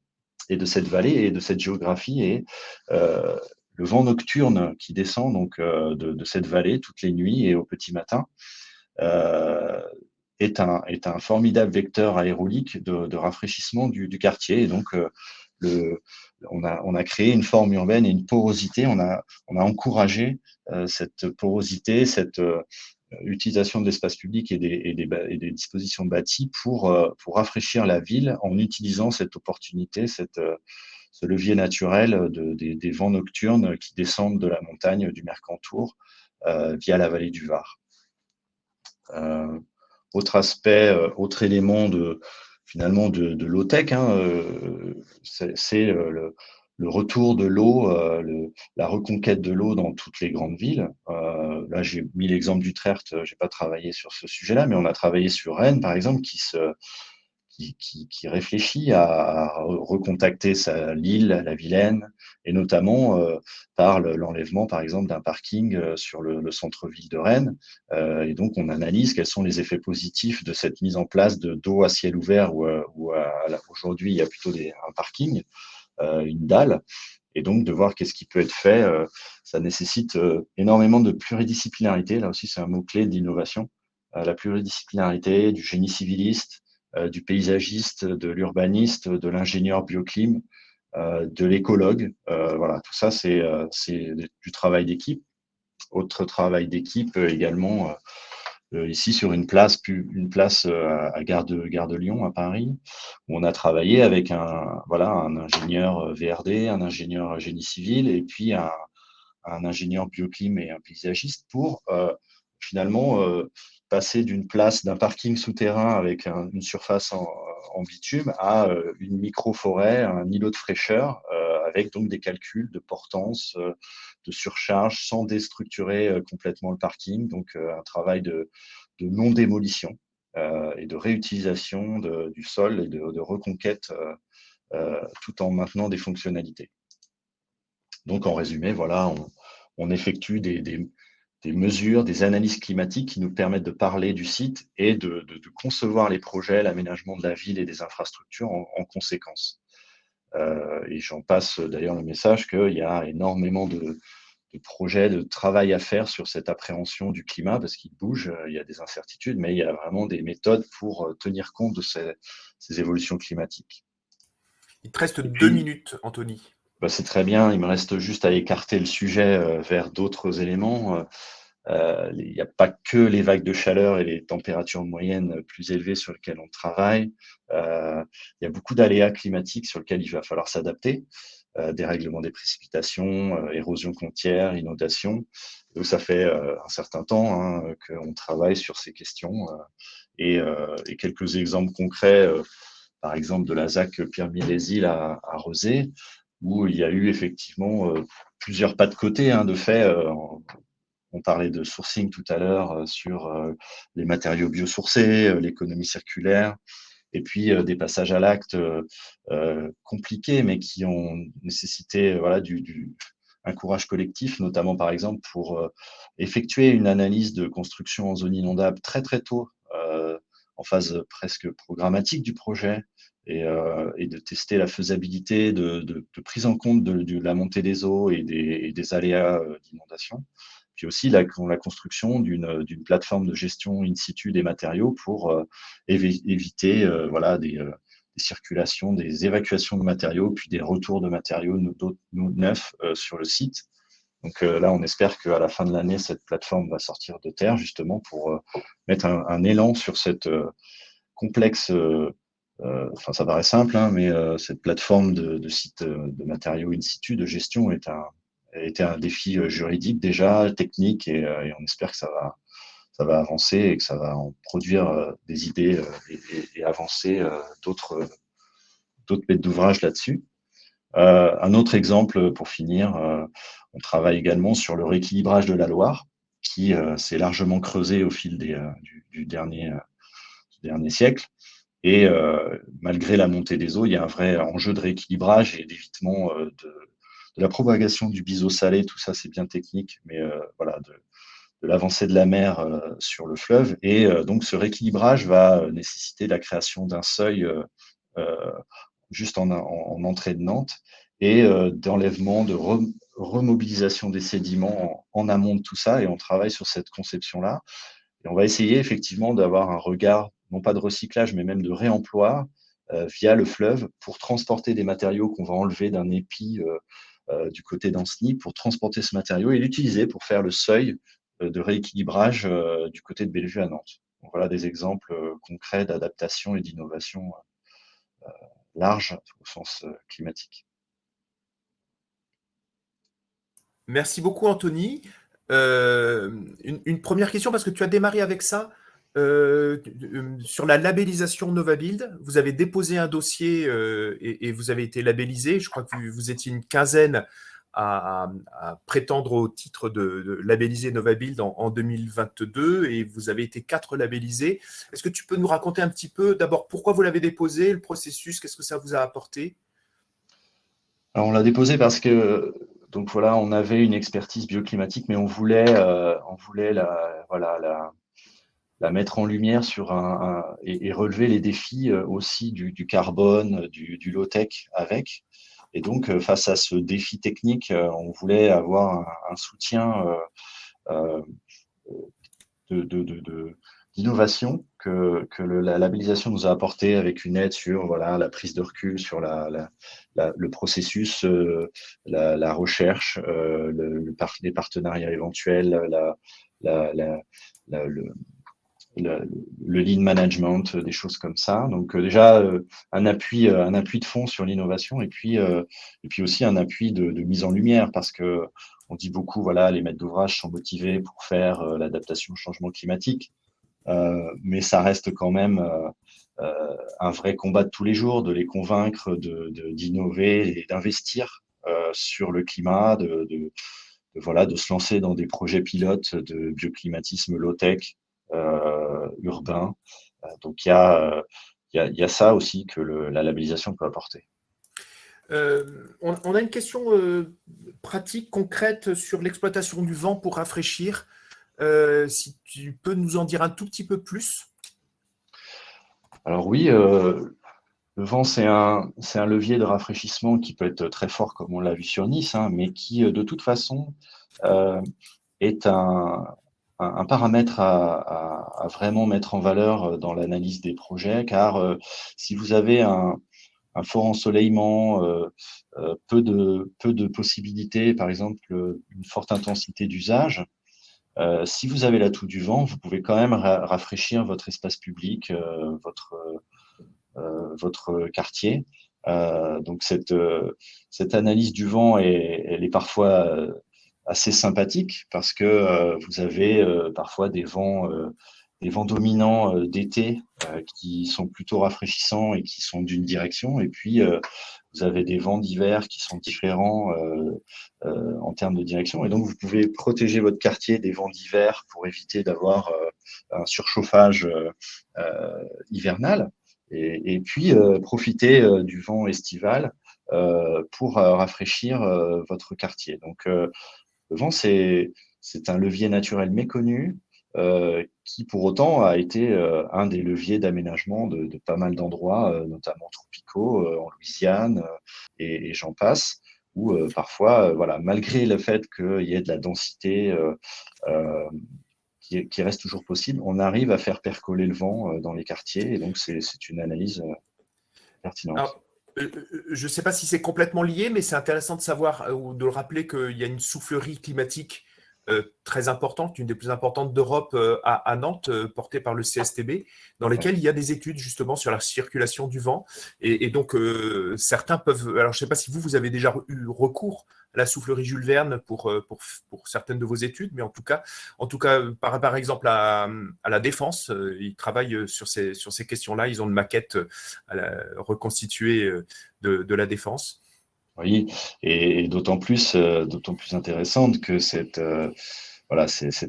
et de cette vallée et de cette géographie, et le vent nocturne qui descend donc de cette vallée toutes les nuits et au petit matin est un formidable vecteur aérolique de rafraîchissement du quartier. Et donc, on a créé une forme urbaine et une porosité. On a encouragé cette porosité, cette utilisation de l'espace public et des dispositions bâties pour rafraîchir la ville en utilisant cette opportunité, ce levier naturel des vents nocturnes qui descendent de la montagne du Mercantour via la vallée du Var. Autre aspect, autre élément de low-tech, c'est le le retour de l'eau, la reconquête de l'eau dans toutes les grandes villes. Là, j'ai mis l'exemple d'Utrecht, j'ai pas travaillé sur ce sujet-là, mais on a travaillé sur Rennes, par exemple, qui réfléchit à recontacter l'île, la Vilaine, et notamment par l'enlèvement, par exemple, d'un parking sur le centre-ville de Rennes. Et donc, on analyse quels sont les effets positifs de cette mise en place d'eau à ciel ouvert, où aujourd'hui, il y a plutôt un parking, une dalle. Et donc, de voir qu'est-ce qui peut être fait. Ça nécessite énormément de pluridisciplinarité. Là aussi, c'est un mot-clé d'innovation. La pluridisciplinarité, du génie civiliste, du paysagiste, de l'urbaniste, de l'ingénieur bioclim, de l'écologue. Voilà, tout ça, c'est du travail d'équipe. Autre travail d'équipe également, ici sur une place à Gare de Lyon, à Paris, où on a travaillé avec un ingénieur VRD, un ingénieur génie civil et puis un ingénieur bioclim et un paysagiste pour finalement passer d'un parking souterrain avec une surface en bitume à une micro-forêt, un îlot de fraîcheur, avec donc des calculs de portance, de surcharge, sans déstructurer complètement le parking. Donc un travail de non-démolition et de réutilisation du sol et de reconquête tout en maintenant des fonctionnalités. Donc en résumé, voilà, on effectue des mesures, des analyses climatiques qui nous permettent de parler du site et de concevoir les projets, l'aménagement de la ville et des infrastructures en conséquence. Et j'en passe d'ailleurs le message qu'il y a énormément de projets, de travail à faire sur cette appréhension du climat parce qu'il bouge, il y a des incertitudes, mais il y a vraiment des méthodes pour tenir compte de ces évolutions climatiques. Il te reste 2 minutes, Anthony. C'est très bien, il me reste juste à écarter le sujet vers d'autres éléments. Il n'y a pas que les vagues de chaleur et les températures moyennes plus élevées sur lesquelles on travaille. Il y a beaucoup d'aléas climatiques sur lesquels il va falloir s'adapter. Dérèglement des précipitations, érosion côtière, inondation. Donc ça fait un certain temps qu'on travaille sur ces questions. Et quelques exemples concrets, par exemple de la ZAC Pierre-Mille-les-Îles à Rezé, où il y a eu effectivement plusieurs pas de côté de fait. On parlait de sourcing tout à l'heure sur les matériaux biosourcés, l'économie circulaire, et puis des passages à l'acte compliqués, mais qui ont nécessité un courage collectif, notamment par exemple pour effectuer une analyse de construction en zone inondable très très tôt, en phase presque programmatique du projet, et de tester la faisabilité de prise en compte de la montée des eaux et des aléas d'inondation. Puis aussi la construction d'une plateforme de gestion in situ des matériaux pour éviter des circulations, des évacuations de matériaux, puis des retours de matériaux neufs sur le site. Donc là, on espère qu'à la fin de l'année, cette plateforme va sortir de terre, justement, pour mettre un élan sur cette complexe, ça paraît simple, mais cette plateforme de site de matériaux in situ, de gestion, était un défi juridique déjà, technique, et on espère que ça va avancer et que ça va en produire des idées et avancer d'autres maîtres d'ouvrage là-dessus. Un autre exemple pour finir, on travaille également sur le rééquilibrage de la Loire, qui s'est largement creusé au fil du dernier siècle. Et malgré la montée des eaux, il y a un vrai enjeu de rééquilibrage et d'évitement de la propagation du biseau salé. Tout ça, c'est bien technique, mais de l'avancée de la mer sur le fleuve. Et donc, ce rééquilibrage va nécessiter la création d'un seuil juste en entrée de Nantes et d'enlèvement, de remobilisation des sédiments en amont de tout ça. Et on travaille sur cette conception-là. Et on va essayer effectivement d'avoir un regard, non pas de recyclage, mais même de réemploi via le fleuve pour transporter des matériaux qu'on va enlever d'un épi du côté d'Ancenis, pour transporter ce matériau et l'utiliser pour faire le seuil de rééquilibrage du côté de Bellevue à Nantes. Donc voilà des exemples concrets d'adaptation et d'innovation large au sens climatique. Merci beaucoup, Anthony. Une première question, parce que tu as démarré avec ça. Sur la labellisation Novabuild, vous avez déposé un dossier et vous avez été labellisé. Je crois que vous étiez une quinzaine à prétendre au titre de labelliser Novabuild en 2022 et vous avez été 4 labellisés. Est-ce que tu peux nous raconter un petit peu d'abord pourquoi vous l'avez déposé, le processus, qu'est-ce que ça vous a apporté? Alors, on l'a déposé parce que donc voilà, on avait une expertise bioclimatique, mais on voulait la mettre en lumière sur et relever les défis aussi du carbone, du low-tech avec. Et donc, face à ce défi technique, on voulait avoir un soutien d'innovation que la labellisation nous a apporté avec une aide sur voilà, la prise de recul, sur le processus, la recherche, les partenariats éventuels, le lean management, des choses comme ça. Donc déjà un appui de fond sur l'innovation et puis aussi un appui de mise en lumière parce que on dit beaucoup voilà les maîtres d'ouvrage sont motivés pour faire l'adaptation au changement climatique, mais ça reste quand même un vrai combat de tous les jours de les convaincre d'innover et d'investir sur le climat, de se lancer dans des projets pilotes de bioclimatisme low-tech urbain. Donc, il y a ça aussi que la labellisation peut apporter. On a une question pratique, concrète sur l'exploitation du vent pour rafraîchir. Si tu peux nous en dire un tout petit peu plus. Alors oui, le vent, c'est un levier de rafraîchissement qui peut être très fort, comme on l'a vu sur Nice, hein, mais qui, de toute façon, est un paramètre à vraiment mettre en valeur dans l'analyse des projets, car si vous avez un fort ensoleillement, peu de possibilités, par exemple une forte intensité d'usage, si vous avez l'atout du vent, vous pouvez quand même rafraîchir votre espace public, votre quartier. Donc cette analyse du vent, elle est parfois assez sympathique parce que vous avez parfois des vents dominants d'été qui sont plutôt rafraîchissants et qui sont d'une direction, et puis vous avez des vents d'hiver qui sont différents en termes de direction, et donc vous pouvez protéger votre quartier des vents d'hiver pour éviter d'avoir un surchauffage hivernal, et puis profiter du vent estival pour rafraîchir votre quartier. Donc le vent, c'est un levier naturel méconnu qui, pour autant, a été un des leviers d'aménagement de pas mal d'endroits, notamment tropicaux, en Louisiane, et j'en passe, où parfois, voilà, malgré le fait qu'il y ait de la densité qui reste toujours possible, on arrive à faire percoler le vent dans les quartiers, et donc c'est une analyse pertinente. Alors, je ne sais pas si c'est complètement lié, mais c'est intéressant de savoir ou de le rappeler qu'il y a une soufflerie climatique très importante, une des plus importantes d'Europe à Nantes, portée par le CSTB, dans lesquelles il y a des études justement sur la circulation du vent. Et donc, certains peuvent… Alors, je ne sais pas si vous avez déjà eu recours à la soufflerie Jules Verne pour certaines de vos études, mais en tout cas par exemple, à la Défense, ils travaillent sur ces questions-là. Ils ont une maquette reconstituée de la Défense. Oui, et d'autant plus intéressante que cette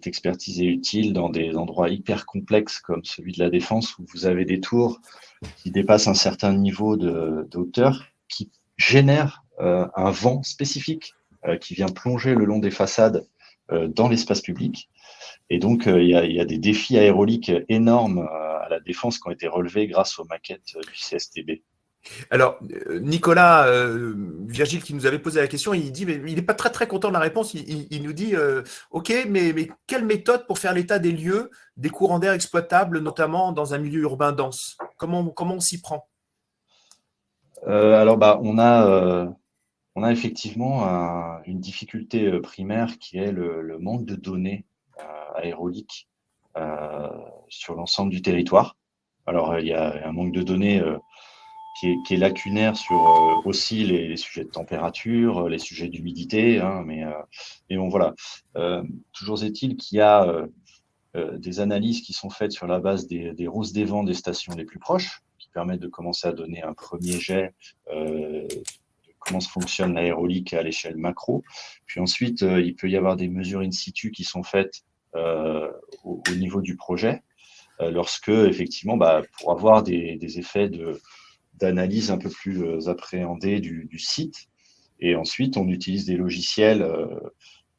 expertise est utile dans des endroits hyper complexes comme celui de la Défense, où vous avez des tours qui dépassent un certain niveau de hauteur, qui génèrent un vent spécifique qui vient plonger le long des façades dans l'espace public. Et donc, il y a des défis aéroliques énormes à la Défense qui ont été relevés grâce aux maquettes du CSTB. Alors, Nicolas Virgile, qui nous avait posé la question, il dit, mais il n'est pas très très content de la réponse. Il nous dit, ok, mais quelle méthode pour faire l'état des lieux des courants d'air exploitables, notamment dans un milieu urbain dense? Comment on s'y prend? Alors, on a effectivement une difficulté primaire qui est le manque de données aéroliques sur l'ensemble du territoire. Alors, il y a un manque de données qui est lacunaire sur aussi les sujets de température, les sujets d'humidité, hein, mais bon, voilà. Toujours est-il qu'il y a des analyses qui sont faites sur la base des rousses des vents des stations les plus proches, qui permettent de commencer à donner un premier jet de comment fonctionne l'aérolique à l'échelle macro. Puis ensuite, il peut y avoir des mesures in situ qui sont faites au niveau du projet, lorsque, effectivement, pour avoir des effets d'analyse un peu plus appréhendés du site. Et ensuite, on utilise des logiciels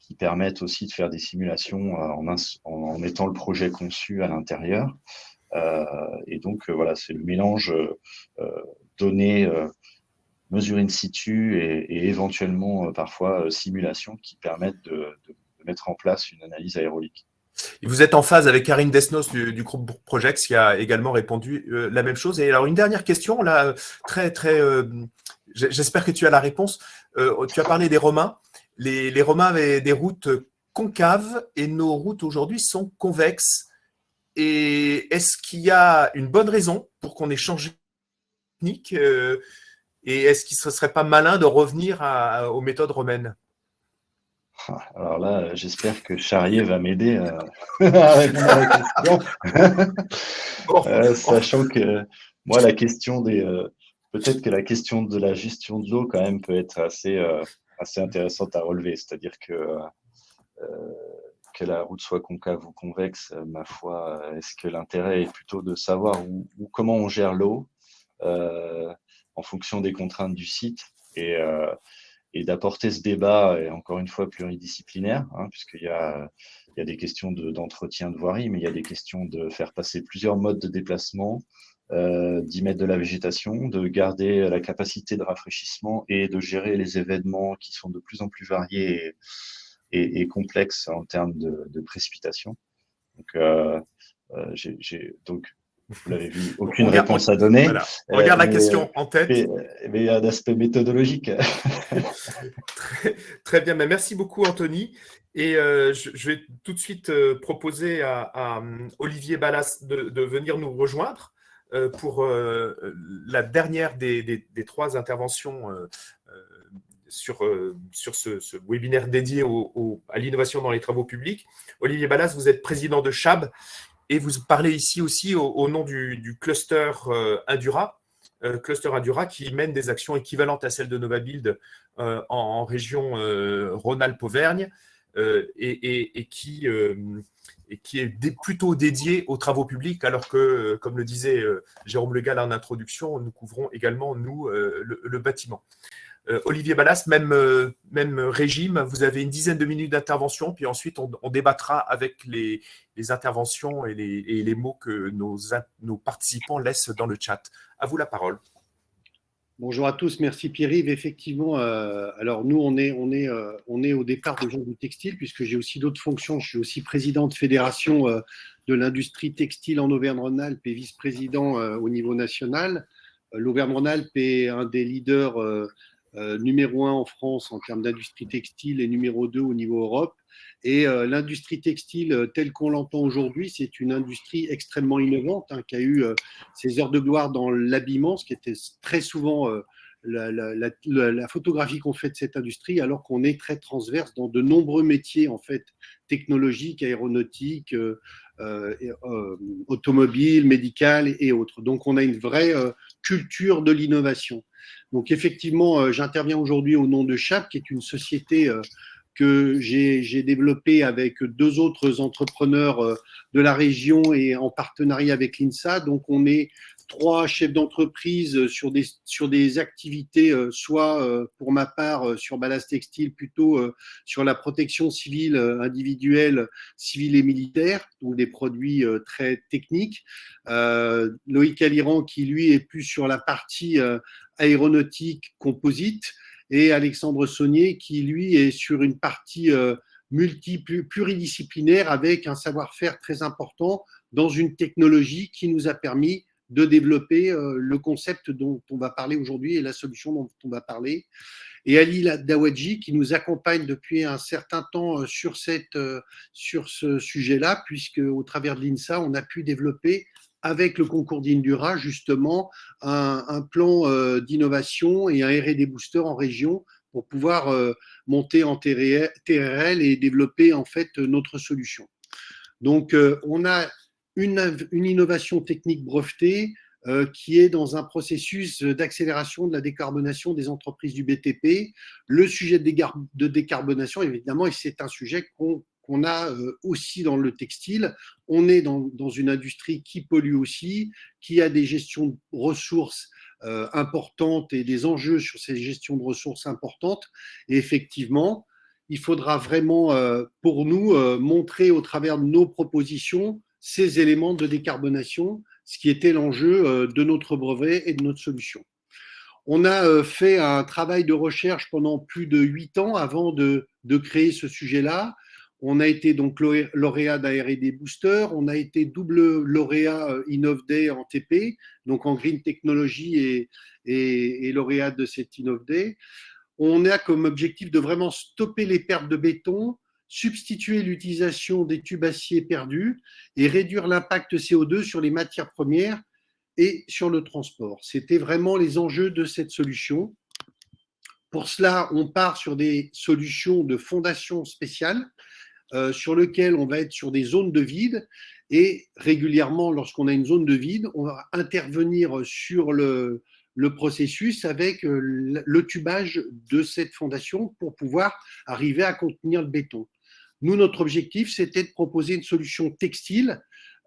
qui permettent aussi de faire des simulations en mettant le projet conçu à l'intérieur. Et donc, voilà, c'est le mélange données, mesures in situ et éventuellement, parfois, simulations qui permettent de mettre en place une analyse aérolique. Et vous êtes en phase avec Karine Desnos du groupe Projex qui a également répondu la même chose. Et alors, une dernière question, là, j'espère que tu as la réponse. Tu as parlé des Romains. Les Romains avaient des routes concaves et nos routes aujourd'hui sont convexes. Et est-ce qu'il y a une bonne raison pour qu'on ait changé de technique et est-ce qu'il ne serait pas malin de revenir aux méthodes romaines? Alors là, j'espère que Charrier va m'aider à répondre à la question. Sachant que moi, peut-être que la question de la gestion de l'eau, quand même, peut être assez intéressante à relever. C'est-à-dire que la route soit concave ou convexe, ma foi, est-ce que l'intérêt est plutôt de savoir comment on gère l'eau en fonction des contraintes du site et d'apporter ce débat, et encore une fois, pluridisciplinaire, puisqu'il y a des questions d'entretien de voirie, mais il y a des questions de faire passer plusieurs modes de déplacement, d'y mettre de la végétation, de garder la capacité de rafraîchissement et de gérer les événements qui sont de plus en plus variés et complexes en termes de précipitation. Donc, vous l'avez vu, aucune réponse à donner. Voilà. On regarde la question en tête. Mais il y a un aspect méthodologique. Très bien, mais merci beaucoup Anthony. Et je vais tout de suite proposer à Olivier Ballas de venir nous rejoindre pour la dernière des trois interventions sur ce webinaire dédié à l'innovation dans les travaux publics. Olivier Ballas, vous êtes président de CHAB. Et vous parlez ici aussi au nom du cluster Indura, qui mène des actions équivalentes à celles de Novabuild en région Rhône-Alpes-Auvergne et qui est plutôt dédié aux travaux publics, alors que, comme le disait Jérôme Le Gall en introduction, nous couvrons également, nous, le bâtiment. Olivier Ballas, même régime, vous avez une dizaine de minutes d'intervention, puis ensuite on débattra avec les interventions et les mots que nos participants laissent dans le chat. À vous la parole. Bonjour à tous, merci Pierre-Yves. Effectivement, alors nous on est au départ de gens du textile, puisque j'ai aussi d'autres fonctions. Je suis aussi président de fédération de l'industrie textile en Auvergne-Rhône-Alpes et vice-président au niveau national. L'Auvergne-Rhône-Alpes est un des leaders numéro 1 en France en termes d'industrie textile et numéro 2 au niveau Europe. Et l'industrie textile telle qu'on l'entend aujourd'hui, c'est une industrie extrêmement innovante qui a eu ses heures de gloire dans l'habillement, ce qui était très souvent la photographie qu'on fait de cette industrie, alors qu'on est très transverse dans de nombreux métiers en fait technologiques, aéronautiques, automobiles, médicales et autres. Donc on a une vraie culture de l'innovation. Donc effectivement, j'interviens aujourd'hui au nom de CHAB, qui est une société que j'ai développée avec deux autres entrepreneurs de la région et en partenariat avec l'INSA. Donc on est 3 chefs d'entreprise sur des activités, soit pour ma part sur Ballas Textile, plutôt sur la protection civile individuelle, civile et militaire, donc des produits très techniques. Loïc Aliran qui lui est plus sur la partie aéronautique composite, et Alexandre Saunier qui lui est sur une partie pluridisciplinaire avec un savoir-faire très important dans une technologie qui nous a permis de développer le concept dont on va parler aujourd'hui et la solution dont on va parler. Et Ali Dawadji qui nous accompagne depuis un certain temps sur ce sujet-là, puisque au travers de l'INSA, on a pu développer avec le concours d'Indura, justement, un plan d'innovation et un R&D booster en région pour pouvoir monter en TRL et développer en fait notre solution. Donc, on a une innovation technique brevetée qui est dans un processus d'accélération de la décarbonation des entreprises du BTP. Le sujet de décarbonation, évidemment, et c'est un sujet qu'on a aussi dans le textile. On est dans une industrie qui pollue aussi, qui a des gestions de ressources importantes et des enjeux sur ces gestions de ressources importantes. Et effectivement, il faudra vraiment, pour nous, montrer au travers de nos propositions ces éléments de décarbonation, ce qui était l'enjeu de notre brevet et de notre solution. On a fait un travail de recherche pendant plus de 8 ans avant de créer ce sujet-là. On a été donc lauréat d'A&R&D Booster, on a été double lauréat InnovDay en TP, donc en Green Technology et lauréat de cette InnovDay. On a comme objectif de vraiment stopper les pertes de béton, substituer l'utilisation des tubes acier perdus et réduire l'impact CO2 sur les matières premières et sur le transport. C'était vraiment les enjeux de cette solution. Pour cela, on part sur des solutions de fondation spéciales sur lesquelles on va être sur des zones de vide et régulièrement, lorsqu'on a une zone de vide, on va intervenir sur le processus avec le tubage de cette fondation pour pouvoir arriver à contenir le béton. Nous, notre objectif, c'était de proposer une solution textile.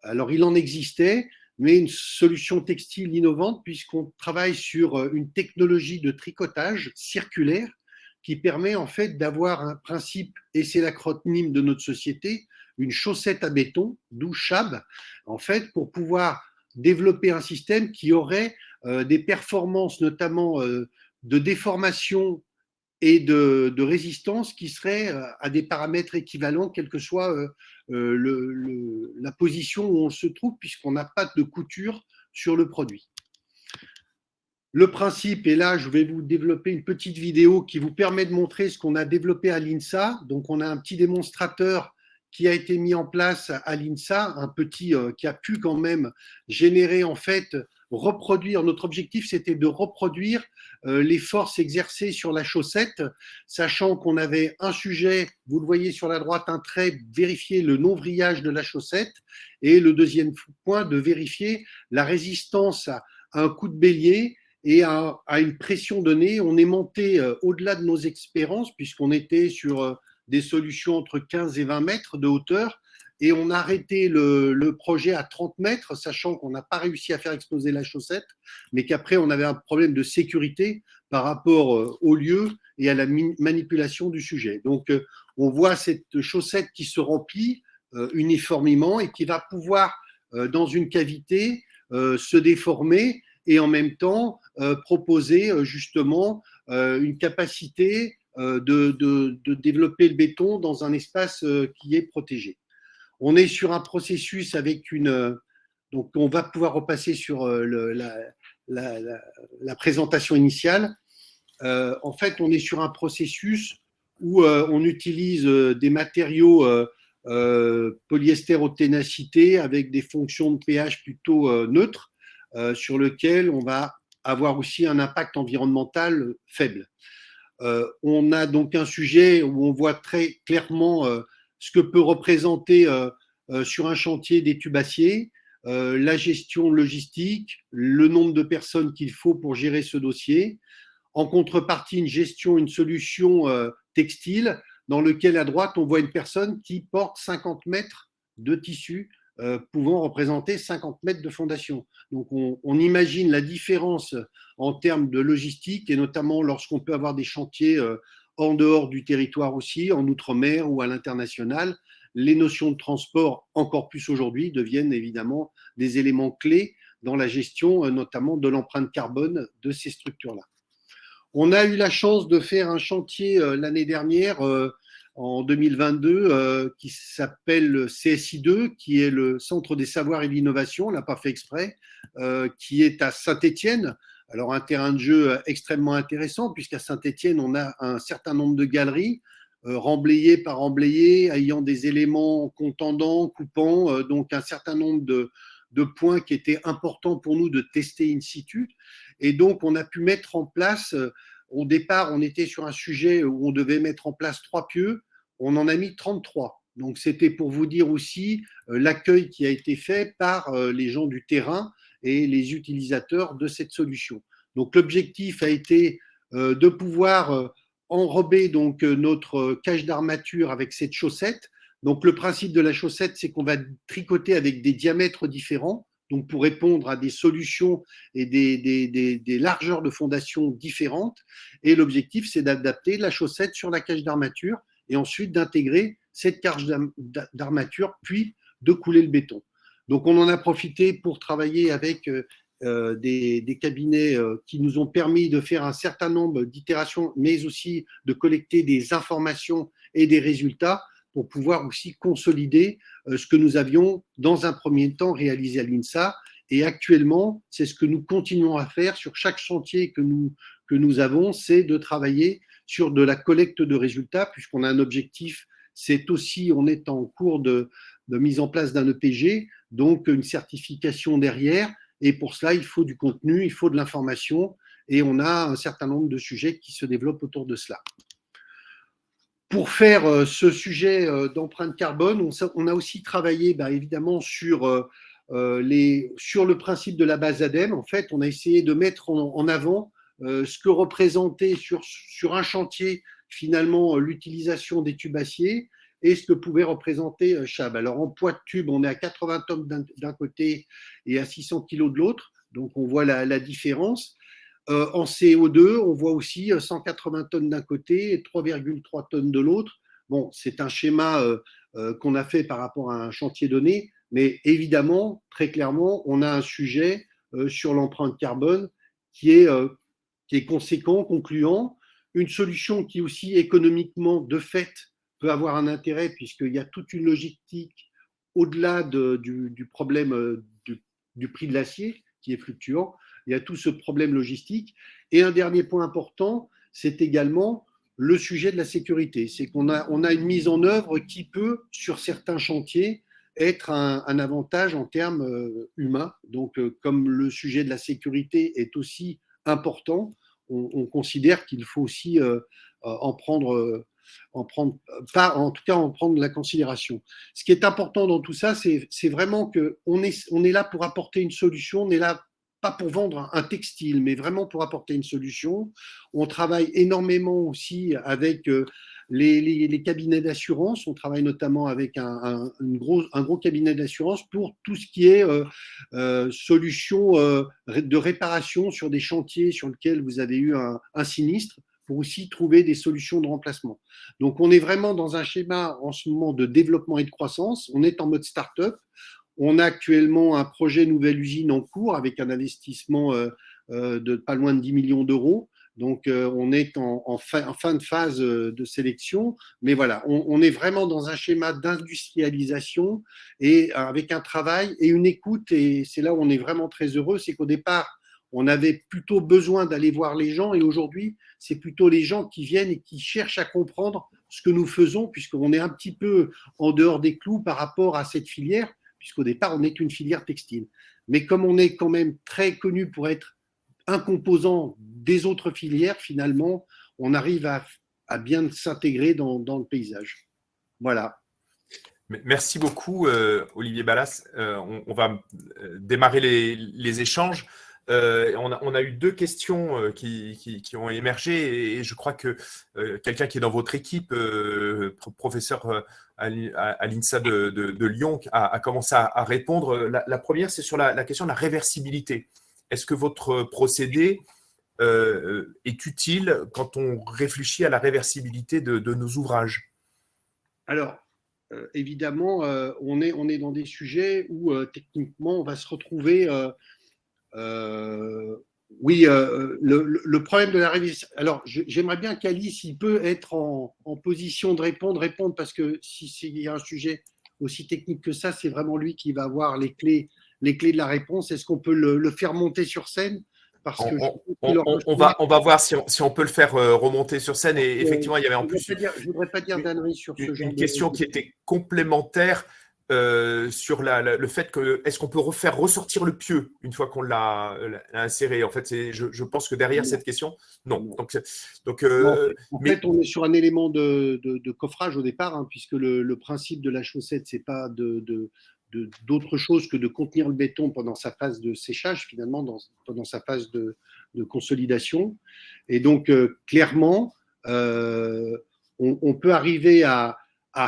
Alors, il en existait, mais une solution textile innovante puisqu'on travaille sur une technologie de tricotage circulaire qui permet en fait d'avoir un principe, et c'est l'acronyme de notre société, une chaussette à béton, d'où CHAB, en fait, pour pouvoir développer un système qui aurait des performances, notamment de déformation et de résistance qui seraient à des paramètres équivalents, quelle que soit la position où on se trouve, puisqu'on n'a pas de couture sur le produit. Le principe, et là, je vais vous développer une petite vidéo qui vous permet de montrer ce qu'on a développé à l'INSA. Donc, on a un petit démonstrateur qui a été mis en place à l'INSA, un petit qui a pu quand même générer, en fait, reproduire. Notre objectif, c'était de reproduire les forces exercées sur la chaussette, sachant qu'on avait un sujet, vous le voyez sur la droite, un trait, vérifier le non-vrillage de la chaussette, et le deuxième point, de vérifier la résistance à un coup de bélier et à une pression donnée. On est monté au-delà de nos expériences, puisqu'on était sur des solutions entre 15 et 20 mètres de hauteur, et on a arrêté le projet à 30 mètres, sachant qu'on n'a pas réussi à faire exploser la chaussette, mais qu'après, on avait un problème de sécurité par rapport au lieu et à la manipulation du sujet. Donc, on voit cette chaussette qui se remplit uniformément et qui va pouvoir, dans une cavité, se déformer et en même temps proposer justement une capacité de développer le béton dans un espace qui est protégé. On est sur un processus avec donc on va pouvoir repasser sur la présentation initiale. En fait, on est sur un processus où on utilise des matériaux polyester haute ténacité avec des fonctions de pH plutôt neutres, sur lequel on va avoir aussi un impact environnemental faible. On a donc un sujet où on voit très clairement ce que peut représenter sur un chantier des tubes acier, la gestion logistique, le nombre de personnes qu'il faut pour gérer ce dossier. En contrepartie, une solution textile dans lequel à droite, on voit une personne qui porte 50 mètres de tissu pouvant représenter 50 mètres de fondation. Donc, on imagine la différence en termes de logistique et notamment lorsqu'on peut avoir des chantiers en dehors du territoire aussi, en outre-mer ou à l'international. Les notions de transport, encore plus aujourd'hui, deviennent évidemment des éléments clés dans la gestion, notamment de l'empreinte carbone de ces structures-là. On a eu la chance de faire un chantier l'année dernière, en 2022, qui s'appelle CSI2, qui est le Centre des Savoirs et de l'Innovation, on ne l'a pas fait exprès, qui est à Saint-Étienne. Alors, un terrain de jeu extrêmement intéressant, puisqu'à Saint-Étienne, on a un certain nombre de galeries, remblayées par remblayées, ayant des éléments contendants, coupants, donc un certain nombre de points qui étaient importants pour nous de tester in situ. Et donc, on a pu mettre en place, au départ, on était sur un sujet où on devait mettre en place 3 pieux, on en a mis 33. Donc, c'était pour vous dire aussi l'accueil qui a été fait par les gens du terrain et les utilisateurs de cette solution. Donc, l'objectif a été de pouvoir enrober donc notre cage d'armature avec cette chaussette. Donc, le principe de la chaussette, c'est qu'on va tricoter avec des diamètres différents, donc pour répondre à des solutions et des largeurs de fondation différentes. Et l'objectif, c'est d'adapter la chaussette sur la cage d'armature et ensuite d'intégrer cette cage d'armature, puis de couler le béton. Donc, on en a profité pour travailler avec des cabinets qui nous ont permis de faire un certain nombre d'itérations, mais aussi de collecter des informations et des résultats pour pouvoir aussi consolider ce que nous avions dans un premier temps réalisé à l'INSA. Et actuellement, c'est ce que nous continuons à faire sur chaque chantier que nous avons, c'est de travailler sur de la collecte de résultats, puisqu'on a un objectif, c'est aussi, on est en cours de mise en place d'un EPG, donc une certification derrière. Et pour cela, il faut du contenu, il faut de l'information, et on a un certain nombre de sujets qui se développent autour de cela. Pour faire ce sujet d'empreinte carbone, on a aussi travaillé évidemment sur le principe de la base ADEME. En fait, on a essayé de mettre en avant ce que représentait sur un chantier finalement l'utilisation des tubes acier et ce que pouvait représenter Chab. Alors en poids de tube, on est à 80 tonnes d'un côté et à 600 kg de l'autre, donc on voit la différence. En CO2, on voit aussi 180 tonnes d'un côté et 3,3 tonnes de l'autre. Bon, c'est un schéma qu'on a fait par rapport à un chantier donné, mais évidemment, très clairement, on a un sujet sur l'empreinte carbone qui est conséquent, concluant, une solution qui aussi économiquement, de fait, peut avoir un intérêt puisqu'il y a toute une logistique au-delà du problème du prix de l'acier qui est fluctuant. Il y a tout ce problème logistique. Et un dernier point important, c'est également le sujet de la sécurité. C'est qu'on a une mise en œuvre qui peut, sur certains chantiers, être un avantage en termes humains. Donc, comme le sujet de la sécurité est aussi important, on considère qu'il faut aussi en prendre la considération. Ce qui est important dans tout ça, c'est vraiment qu'on est là pour apporter une solution, on est là pas pour vendre un textile, mais vraiment pour apporter une solution. On travaille énormément aussi avec les cabinets d'assurance. On travaille notamment avec un gros cabinet d'assurance pour tout ce qui est solution de réparation sur des chantiers sur lesquels vous avez eu un sinistre, pour aussi trouver des solutions de remplacement. Donc, on est vraiment dans un schéma en ce moment de développement et de croissance. On est en mode start-up. On a actuellement un projet nouvelle usine en cours avec un investissement de pas loin de 10 millions d'euros. Donc, on est en fin de phase de sélection. Mais voilà, on est vraiment dans un schéma d'industrialisation et avec un travail et une écoute. Et c'est là où on est vraiment très heureux. C'est qu'au départ, on avait plutôt besoin d'aller voir les gens et aujourd'hui, c'est plutôt les gens qui viennent et qui cherchent à comprendre ce que nous faisons puisqu'on est un petit peu en dehors des clous par rapport à cette filière, puisqu'au départ, on est une filière textile. Mais comme on est quand même très connu pour être un composant des autres filières, finalement, on arrive à bien s'intégrer dans le paysage. Voilà. Merci beaucoup, Olivier Ballas. On va démarrer les échanges. On a eu deux questions qui ont émergé et je crois que quelqu'un qui est dans votre équipe, professeur à l'INSA de Lyon, a commencé à répondre. La première, c'est sur la question de la réversibilité. Est-ce que votre procédé est utile quand on réfléchit à la réversibilité de nos ouvrages? Alors, évidemment, on est dans des sujets où techniquement, on va se retrouver… le problème de la révision. Alors, j'aimerais bien qu'Alice, il peut être en position de répondre parce que s'il y a un sujet aussi technique que ça, c'est vraiment lui qui va avoir les clés de la réponse. Est-ce qu'on peut le faire monter sur scène? Parce que on va voir si on peut le faire remonter sur scène. Et effectivement, il y avait en plus je voudrais pas dire d'ânerie sur ce genre une question qui était complémentaire sur le fait que est-ce qu'on peut faire ressortir le pieu une fois qu'on l'a inséré. En fait, je pense que derrière cette question, non. Donc, en fait, on est sur un élément de coffrage au départ, hein, puisque le principe de la chaussette, c'est pas d'autre chose que de contenir le béton pendant sa phase de séchage, finalement, pendant sa phase de consolidation. Et donc, clairement, on peut arriver à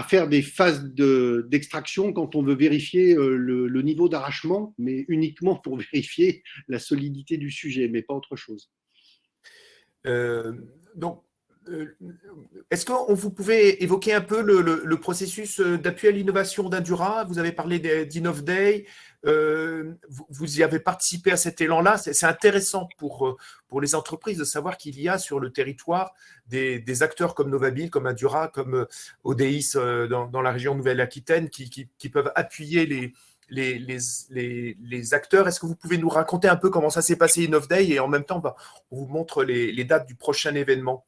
faire des phases d'extraction quand on veut vérifier le niveau d'arrachement, mais uniquement pour vérifier la solidité du sujet, mais pas autre chose. Donc, est-ce que vous pouvez évoquer un peu le processus d'appui à l'innovation d'Indura? Vous avez parlé d'InnovDay, vous y avez participé à cet élan-là. C'est intéressant pour les entreprises de savoir qu'il y a sur le territoire des acteurs comme Novabile, comme Indura, comme Odeis dans la région Nouvelle-Aquitaine qui peuvent appuyer les acteurs. Est-ce que vous pouvez nous raconter un peu comment ça s'est passé InnovDay et en même temps, on vous montre les dates du prochain événement?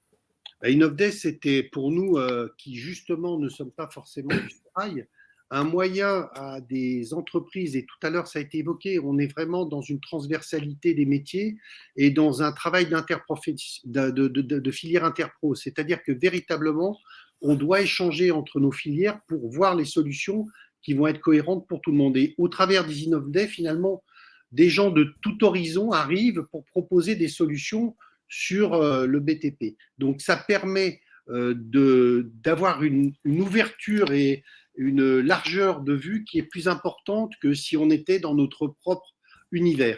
InnovDay, c'était pour nous, qui justement ne sommes pas forcément du travail, un moyen à des entreprises, et tout à l'heure ça a été évoqué, on est vraiment dans une transversalité des métiers et dans un travail de filière interpro, c'est-à-dire que véritablement, on doit échanger entre nos filières pour voir les solutions qui vont être cohérentes pour tout le monde. Et au travers des InnovDay, finalement, des gens de tout horizon arrivent pour proposer des solutions sur le BTP. Donc, ça permet d'avoir une ouverture et une largeur de vue qui est plus importante que si on était dans notre propre univers.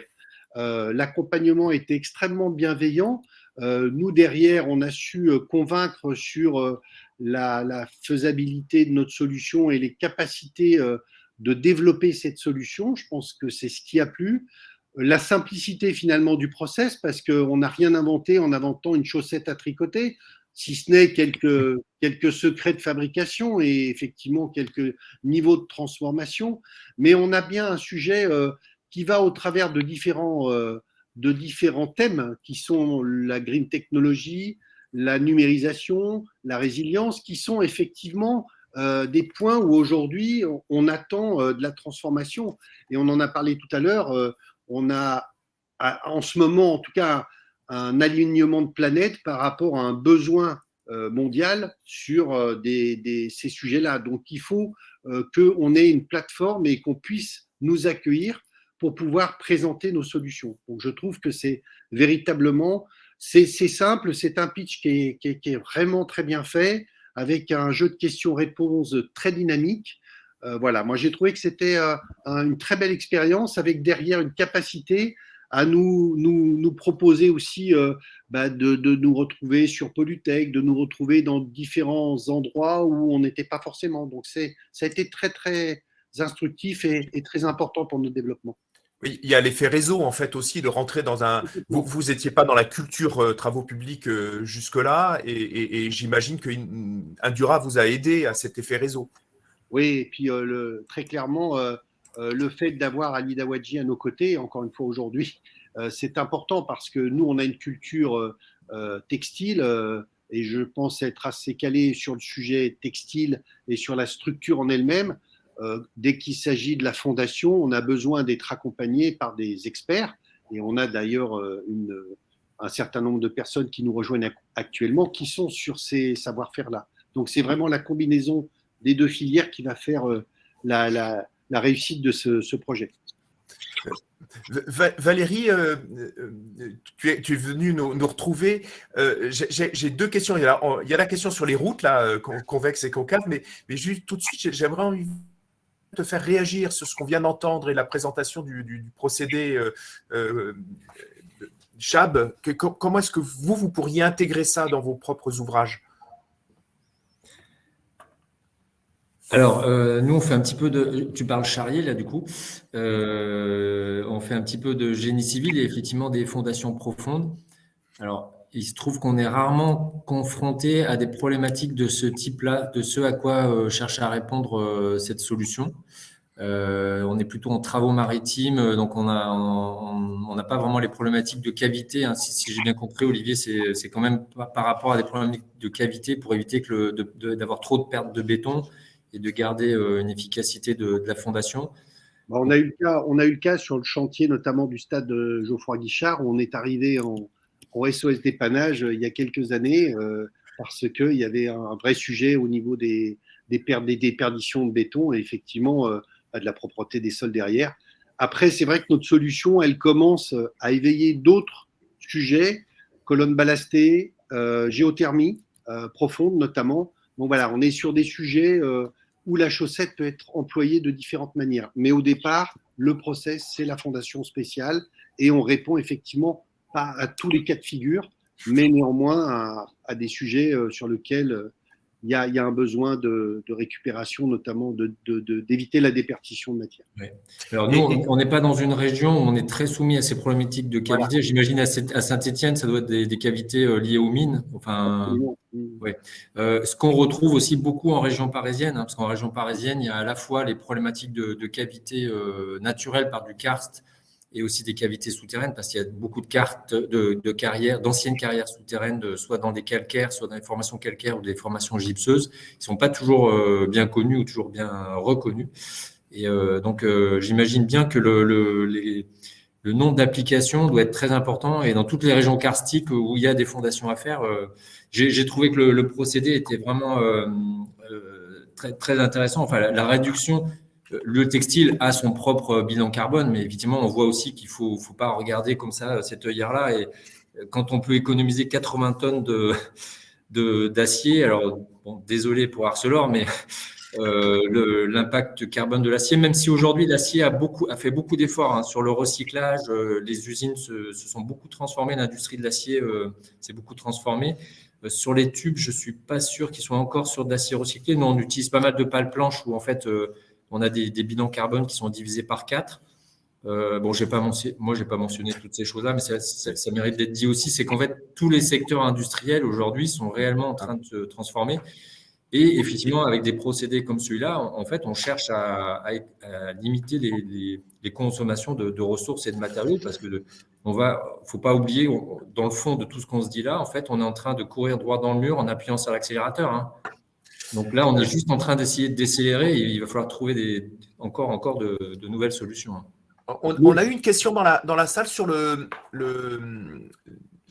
L'accompagnement était extrêmement bienveillant. Nous, derrière, on a su convaincre sur la faisabilité de notre solution et les capacités de développer cette solution. Je pense que c'est ce qui a plu. La simplicité finalement du process, parce qu'on n'a rien inventé en inventant une chaussette à tricoter, si ce n'est quelques secrets de fabrication et effectivement quelques niveaux de transformation. Mais on a bien un sujet qui va au travers de différents thèmes qui sont la green technology, la numérisation, la résilience, qui sont effectivement des points où aujourd'hui on attend de la transformation. Et on en a parlé tout à l'heure, on a en ce moment en tout cas un alignement de planète par rapport à un besoin mondial sur ces sujets-là. Donc il faut qu'on ait une plateforme et qu'on puisse nous accueillir pour pouvoir présenter nos solutions. Donc je trouve que c'est véritablement, c'est simple, c'est un pitch qui est vraiment très bien fait, avec un jeu de questions-réponses très dynamique. Voilà, moi j'ai trouvé que c'était une très belle expérience avec derrière une capacité à nous proposer aussi de nous retrouver sur Polytech, de nous retrouver dans différents endroits où on n'était pas forcément. Donc ça a été très très instructif et très important pour notre développement. Oui, il y a l'effet réseau en fait aussi de rentrer dans un. Vous n'étiez pas dans la culture travaux publics jusque-là et j'imagine que Indura vous a aidé à cet effet réseau. Oui, et puis très clairement, le fait d'avoir Ali Dawadji à nos côtés, encore une fois aujourd'hui, c'est important parce que nous, on a une culture textile et je pense être assez calé sur le sujet textile et sur la structure en elle-même. Dès qu'il s'agit de la fondation, on a besoin d'être accompagné par des experts et on a d'ailleurs un certain nombre de personnes qui nous rejoignent actuellement qui sont sur ces savoir-faire-là. Donc, c'est vraiment la combinaison des deux filières qui va faire la réussite de ce projet. Valérie, tu es venue nous retrouver. J'ai deux questions. Il y a la question sur les routes, là, convexes et concaves, mais juste tout de suite, j'aimerais te faire réagir sur ce qu'on vient d'entendre et la présentation du procédé Chab. Comment est-ce que vous pourriez intégrer ça dans vos propres ouvrages? Alors, nous, on fait un petit peu de… Tu parles charrier, là, du coup. On fait un petit peu de génie civil et effectivement des fondations profondes. Alors, il se trouve qu'on est rarement confronté à des problématiques de ce type-là, de ce à quoi cherche à répondre cette solution. On est plutôt en travaux maritimes, donc on n'a pas vraiment les problématiques de cavité. Hein. Si j'ai bien compris, Olivier, c'est quand même par rapport à des problématiques de cavité pour éviter d'avoir trop de pertes de béton et de garder une efficacité de la fondation. On a eu le cas sur le chantier, notamment du stade de Geoffroy Guichard, où on est arrivé en SOS dépannage il y a quelques années, parce qu'il y avait un vrai sujet au niveau des déperditions de béton et effectivement de la propreté des sols derrière. Après, c'est vrai que notre solution, elle commence à éveiller d'autres sujets, colonnes ballastées, géothermie profonde notamment. Donc voilà, on est sur des sujets où la chaussette peut être employée de différentes manières. Mais au départ, le process, c'est la fondation spéciale et on répond effectivement pas à tous les cas de figure, mais néanmoins à des sujets sur lesquels il y a un besoin de récupération, notamment d'éviter la déperdition de matière. Ouais. Alors nous, on n'est pas dans une région où on est très soumis à ces problématiques de cavité. Voilà. J'imagine à Saint-Étienne, ça doit être des cavités liées aux mines. Enfin, ouais. Ce qu'on retrouve aussi beaucoup en région parisienne, parce qu'en région parisienne, il y a à la fois les problématiques de cavités naturelles par du karst et aussi des cavités souterraines, parce qu'il y a beaucoup de carrières, d'anciennes carrières souterraines, soit dans des calcaires, soit dans des formations calcaires ou des formations gypseuses, qui ne sont pas toujours bien connues ou toujours bien reconnues. Et donc, j'imagine bien que le nombre d'applications doit être très important. Et dans toutes les régions karstiques où il y a des fondations à faire, j'ai trouvé que le procédé était vraiment très, très intéressant. Enfin, la réduction. Le textile a son propre bilan carbone, mais évidemment, on voit aussi qu'il ne faut pas regarder comme ça cette œillère-là. Et quand on peut économiser 80 tonnes d'acier, alors bon, désolé pour Arcelor, mais l'impact carbone de l'acier, même si aujourd'hui l'acier a fait beaucoup d'efforts sur le recyclage, les usines se sont beaucoup transformées, l'industrie de l'acier s'est beaucoup transformée. Sur les tubes, je ne suis pas sûr qu'ils soient encore sur de l'acier recyclé. Nous, on utilise pas mal de pales planches où en fait on a des bilans carbone qui sont divisés par 4. Bon, moi, je n'ai pas mentionné toutes ces choses-là, mais ça mérite d'être dit aussi. C'est qu'en fait, tous les secteurs industriels aujourd'hui sont réellement en train de se transformer. Et effectivement, avec des procédés comme celui-là, en fait, on cherche à limiter les consommations de ressources et de matériaux parce que faut pas oublier, dans le fond de tout ce qu'on se dit là, en fait, on est en train de courir droit dans le mur en appuyant sur l'accélérateur. Hein. Donc là, on est juste en train d'essayer de décélérer et il va falloir trouver encore de nouvelles solutions. On a eu une question dans la salle sur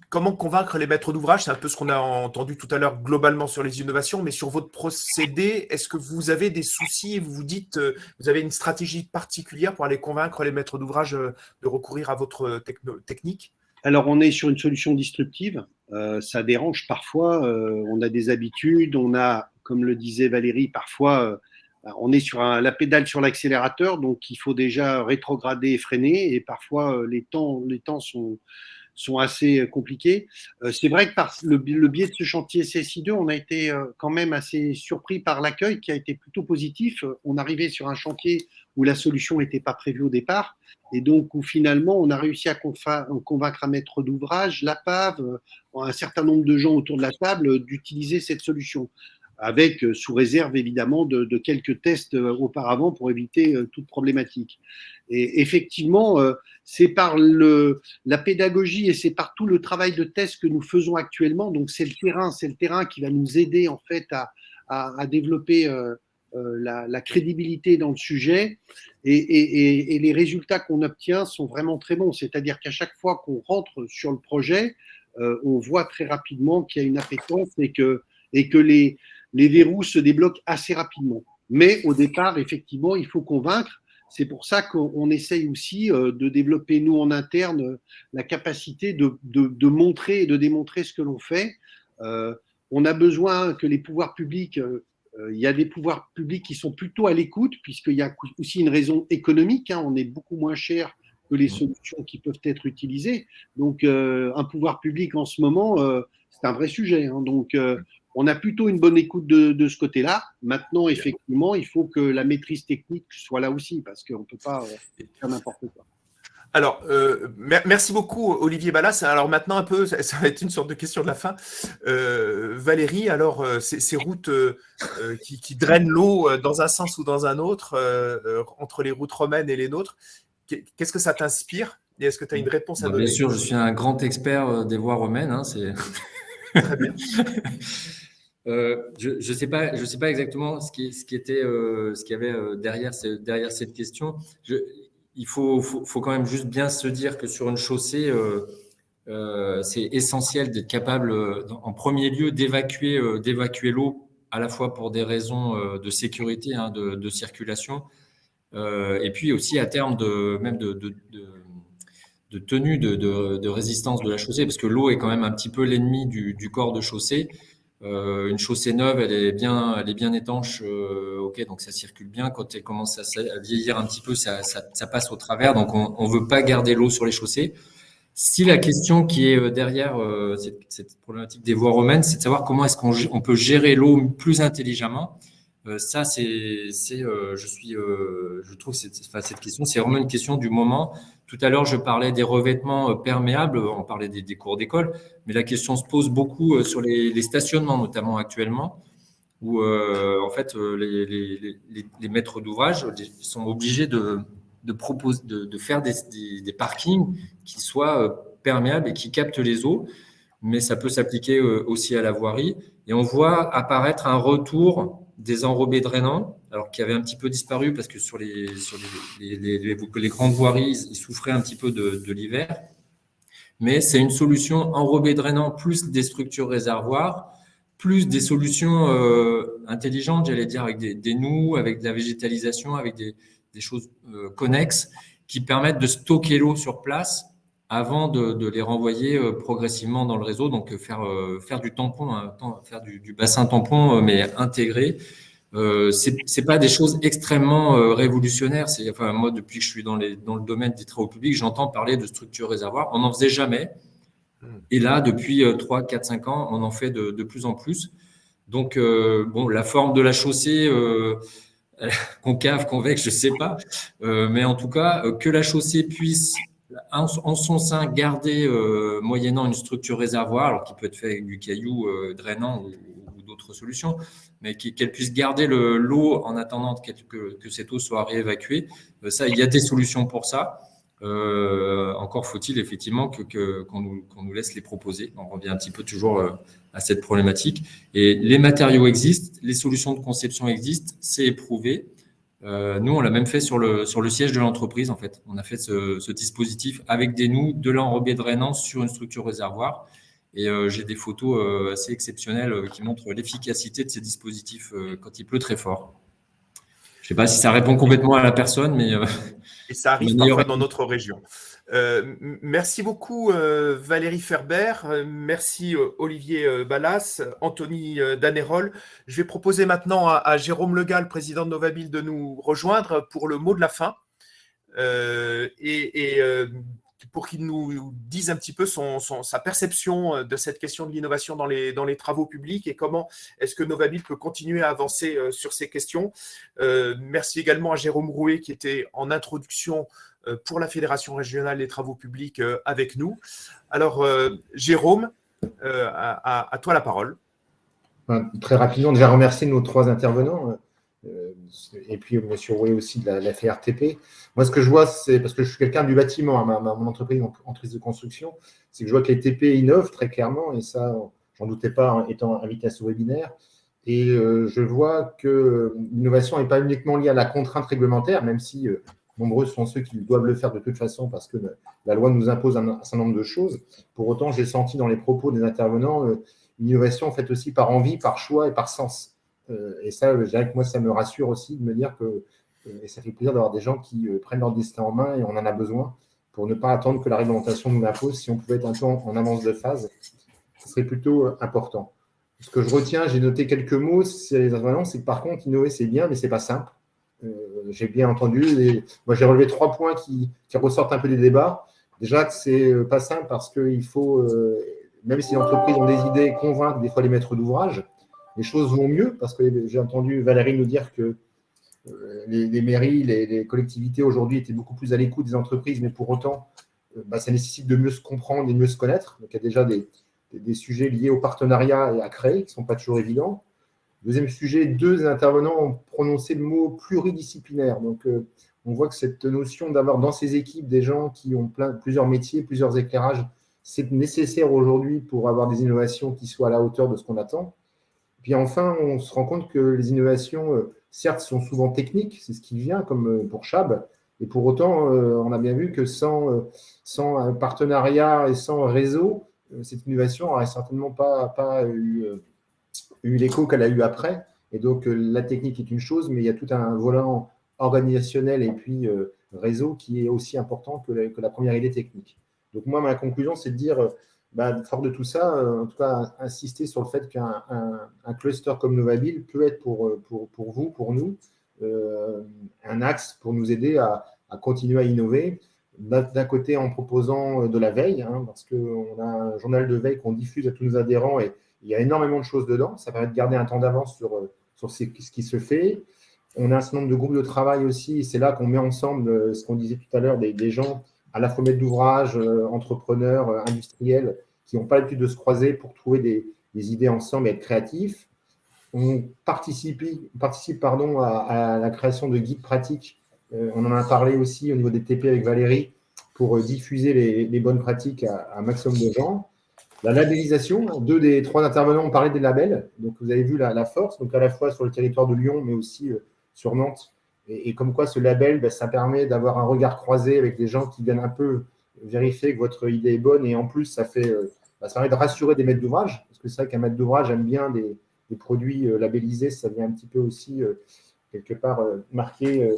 comment convaincre les maîtres d'ouvrage. C'est un peu ce qu'on a entendu tout à l'heure globalement sur les innovations, mais sur votre procédé, est-ce que vous avez des soucis et vous vous dites, vous avez une stratégie particulière pour aller convaincre les maîtres d'ouvrage de recourir à votre technique ? Alors, on est sur une solution disruptive. Ça dérange parfois. On a des habitudes. On a, comme le disait Valérie, parfois, on est sur la pédale sur l'accélérateur. Donc, il faut déjà rétrograder et freiner. Et parfois, les temps sont assez compliqués. C'est vrai que par le biais de ce chantier CSI2, on a été quand même assez surpris par l'accueil qui a été plutôt positif. On arrivait sur un chantier où la solution n'était pas prévue au départ et donc où finalement on a réussi à convaincre un maître d'ouvrage, l'APAV, un certain nombre de gens autour de la table d'utiliser cette solution avec sous réserve évidemment de quelques tests auparavant pour éviter toute problématique. Et effectivement, c'est par la pédagogie et c'est par tout le travail de test que nous faisons actuellement. Donc c'est le terrain qui va nous aider en fait à développer la crédibilité dans le sujet et les résultats qu'on obtient sont vraiment très bons. C'est-à-dire qu'à chaque fois qu'on rentre sur le projet, on voit très rapidement qu'il y a une appétence et que les verrous se débloquent assez rapidement. Mais au départ, effectivement, il faut convaincre. C'est pour ça qu'on essaye aussi de développer, nous, en interne, la capacité de montrer et de démontrer ce que l'on fait. On a besoin que les pouvoirs publics, il y a des pouvoirs publics qui sont plutôt à l'écoute, puisqu'il y a aussi une raison économique. On est beaucoup moins cher que les solutions qui peuvent être utilisées. Donc, un pouvoir public en ce moment, c'est un vrai sujet. Donc, on a plutôt une bonne écoute de ce côté-là. Maintenant, effectivement, il faut que la maîtrise technique soit là aussi, parce qu'on ne peut pas faire n'importe quoi. Alors, merci beaucoup, Olivier Ballas. Alors maintenant, un peu, ça va être une sorte de question de la fin. Valérie, alors, ces routes qui drainent l'eau dans un sens ou dans un autre, entre les routes romaines et les nôtres, qu'est-ce que ça t'inspire ? Et est-ce que tu as une réponse à donner ? Bien sûr, je suis un grand expert des voies romaines. C'est... Très bien. Je sais pas exactement ce qu'il y avait derrière cette question. Il faut quand même juste bien se dire que sur une chaussée, c'est essentiel d'être capable, en premier lieu, d'évacuer l'eau, à la fois pour des raisons de sécurité, hein, de circulation, et puis aussi à terme de tenue, de résistance de la chaussée, parce que l'eau est quand même un petit peu l'ennemi du corps de chaussée. Une chaussée neuve, elle est bien étanche, ok, donc ça circule bien. Quand elle commence à vieillir un petit peu, ça passe au travers. Donc on veut pas garder l'eau sur les chaussées. Si la question qui est derrière cette problématique des voies romaines, c'est de savoir comment est-ce qu'on peut gérer l'eau plus intelligemment. Ça, je trouve cette question, c'est vraiment une question du moment. Tout à l'heure, je parlais des revêtements perméables, on parlait des cours d'école, mais la question se pose beaucoup sur les stationnements, notamment actuellement, où en fait les maîtres d'ouvrage sont obligés de faire des parkings qui soient perméables et qui captent les eaux, mais ça peut s'appliquer aussi à la voirie. Et on voit apparaître un retour des enrobés drainants, alors qui avait un petit peu disparu parce que sur les grandes voiries, ils souffraient un petit peu de l'hiver. Mais c'est une solution enrobé drainant plus des structures réservoirs, plus des solutions intelligentes, j'allais dire, avec des noues, avec de la végétalisation, avec des choses connexes qui permettent de stocker l'eau sur place avant de les renvoyer progressivement dans le réseau. Donc, faire du tampon, hein, faire du bassin tampon, mais intégré. C'est pas des choses extrêmement révolutionnaires. Enfin, moi, depuis que je suis dans le domaine des travaux publics, j'entends parler de structures réservoirs. On n'en faisait jamais. Et là, depuis 3, 4, 5 ans, on en fait de plus en plus. Donc, bon, la forme de la chaussée, concave, convexe, je sais pas. Mais en tout cas, que la chaussée puisse en son sein garder, moyennant une structure réservoir, alors qui peut être fait avec du caillou drainant ou d'autres solutions, mais qu'elle puisse garder l'eau en attendant que cette eau soit réévacuée. Ça, il y a des solutions pour ça. Encore faut-il effectivement qu'on nous laisse les proposer. On revient un petit peu toujours à cette problématique. Et les matériaux existent, les solutions de conception existent, c'est éprouvé. Nous, on l'a même fait sur le siège de l'entreprise, en fait. On a fait ce dispositif avec des noues, de l'enrobé drainant sur une structure réservoir. Et j'ai des photos assez exceptionnelles qui montrent l'efficacité de ces dispositifs quand il pleut très fort. Je ne sais pas si ça répond complètement à la personne, mais… Et ça arrive parfois dans notre région. Merci beaucoup Valérie Ferber, merci Olivier Ballas, Anthony Danérol. Je vais proposer maintenant à Jérôme Legal, président de Novabile, de nous rejoindre pour le mot de la fin pour qu'il nous dise un petit peu sa perception de cette question de l'innovation dans les travaux publics et comment est-ce que Novabile peut continuer à avancer sur ces questions. Merci également à Jérôme Rouet qui était en introduction pour la Fédération régionale des travaux publics avec nous. Alors, Jérôme, à toi la parole. Très rapidement, déjà remercier nos 3 intervenants et puis M. Rouet aussi de la FRTP. Moi, ce que je vois, c'est parce que je suis quelqu'un du bâtiment, hein, mon entreprise de construction, c'est que je vois que les TP innovent très clairement, et ça, j'en doutais pas en étant invité à ce webinaire. Et je vois que l'innovation n'est pas uniquement liée à la contrainte réglementaire, même si nombreux sont ceux qui doivent le faire de toute façon parce que la loi nous impose un certain nombre de choses. Pour autant, j'ai senti dans les propos des intervenants une innovation faite aussi par envie, par choix et par sens. Et ça, je dirais que moi, ça me rassure aussi de me dire que et ça fait plaisir d'avoir des gens qui prennent leur destin en main et on en a besoin pour ne pas attendre que la réglementation nous l'impose. Si on pouvait être un peu en avance de phase, ce serait plutôt important. Ce que je retiens, j'ai noté quelques mots, c'est les intervenants, c'est que par contre, innover, c'est bien, mais ce n'est pas simple. J'ai bien entendu. Moi, j'ai relevé 3 points qui ressortent un peu des débats. Déjà, que ce n'est pas simple parce qu'il faut, même si les entreprises ont des idées, convaincre des fois les maîtres d'ouvrage. Les choses vont mieux parce que j'ai entendu Valérie nous dire que les mairies, les collectivités aujourd'hui étaient beaucoup plus à l'écoute des entreprises, mais pour autant, ça nécessite de mieux se comprendre et de mieux se connaître. Donc, il y a déjà des sujets liés au partenariat et à créer qui ne sont pas toujours évidents. Deuxième sujet, 2 intervenants ont prononcé le mot pluridisciplinaire. Donc, on voit que cette notion d'avoir dans ces équipes des gens qui ont plusieurs métiers, plusieurs éclairages, c'est nécessaire aujourd'hui pour avoir des innovations qui soient à la hauteur de ce qu'on attend. Puis enfin, on se rend compte que les innovations, certes, sont souvent techniques, c'est ce qui vient, comme pour Chab, et pour autant, on a bien vu que sans un partenariat et sans réseau, cette innovation n'aurait certainement pas eu l'écho qu'elle a eu après. Et donc, la technique est une chose, mais il y a tout un volant organisationnel et puis réseau qui est aussi important que la première idée technique. Donc, moi, ma conclusion, c'est de dire, fort de tout ça, en tout cas, insister sur le fait qu'un cluster comme Novabile peut être pour vous, pour nous, un axe pour nous aider à continuer à innover. D'un côté, en proposant de la veille, parce qu'on a un journal de veille qu'on diffuse à tous nos adhérents et il y a énormément de choses dedans. Ça permet de garder un temps d'avance sur ce qui se fait. On a un certain nombre de groupes de travail aussi. Et c'est là qu'on met ensemble ce qu'on disait tout à l'heure, des gens à la fois maîtres d'ouvrage, entrepreneurs, industriels, qui n'ont pas l'habitude de se croiser pour trouver des idées ensemble et être créatifs. On participe à la création de guides pratiques. On en a parlé aussi au niveau des TP avec Valérie pour diffuser les bonnes pratiques à un maximum de gens. La labellisation, 2 des 3 intervenants ont parlé des labels. Donc, vous avez vu la force, donc à la fois sur le territoire de Lyon, mais aussi sur Nantes. Et comme quoi, ce label, ça permet d'avoir un regard croisé avec des gens qui viennent un peu vérifier que votre idée est bonne. Et en plus, ça permet de rassurer des maîtres d'ouvrage. Parce que c'est vrai qu'un maître d'ouvrage aime bien des produits labellisés. Ça vient un petit peu aussi, quelque part, marquer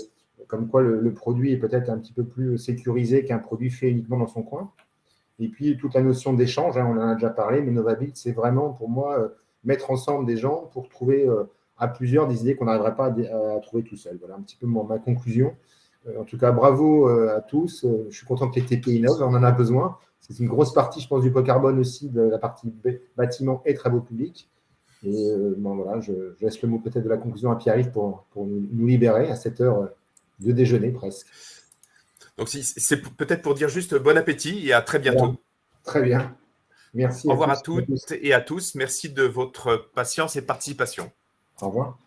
comme quoi le produit est peut-être un petit peu plus sécurisé qu'un produit fait uniquement dans son coin. Et puis, toute la notion d'échange, on en a déjà parlé, mais Novabile, c'est vraiment, pour moi, mettre ensemble des gens pour trouver à plusieurs des idées qu'on n'arriverait pas à trouver tout seul. Voilà un petit peu ma conclusion. En tout cas, bravo à tous. Je suis content que les TP innovent, on en a besoin. C'est une grosse partie, je pense, du post-carbone aussi, de la partie bâtiment et travaux publics. Et voilà, je laisse le mot peut-être de la conclusion à Pierre-Yves pour nous libérer à cette heure de déjeuner presque. Donc, c'est peut-être pour dire juste bon appétit et à très bientôt. Voilà. Très bien. Merci. Au revoir à toutes et à tous. Merci de votre patience et participation. Au revoir.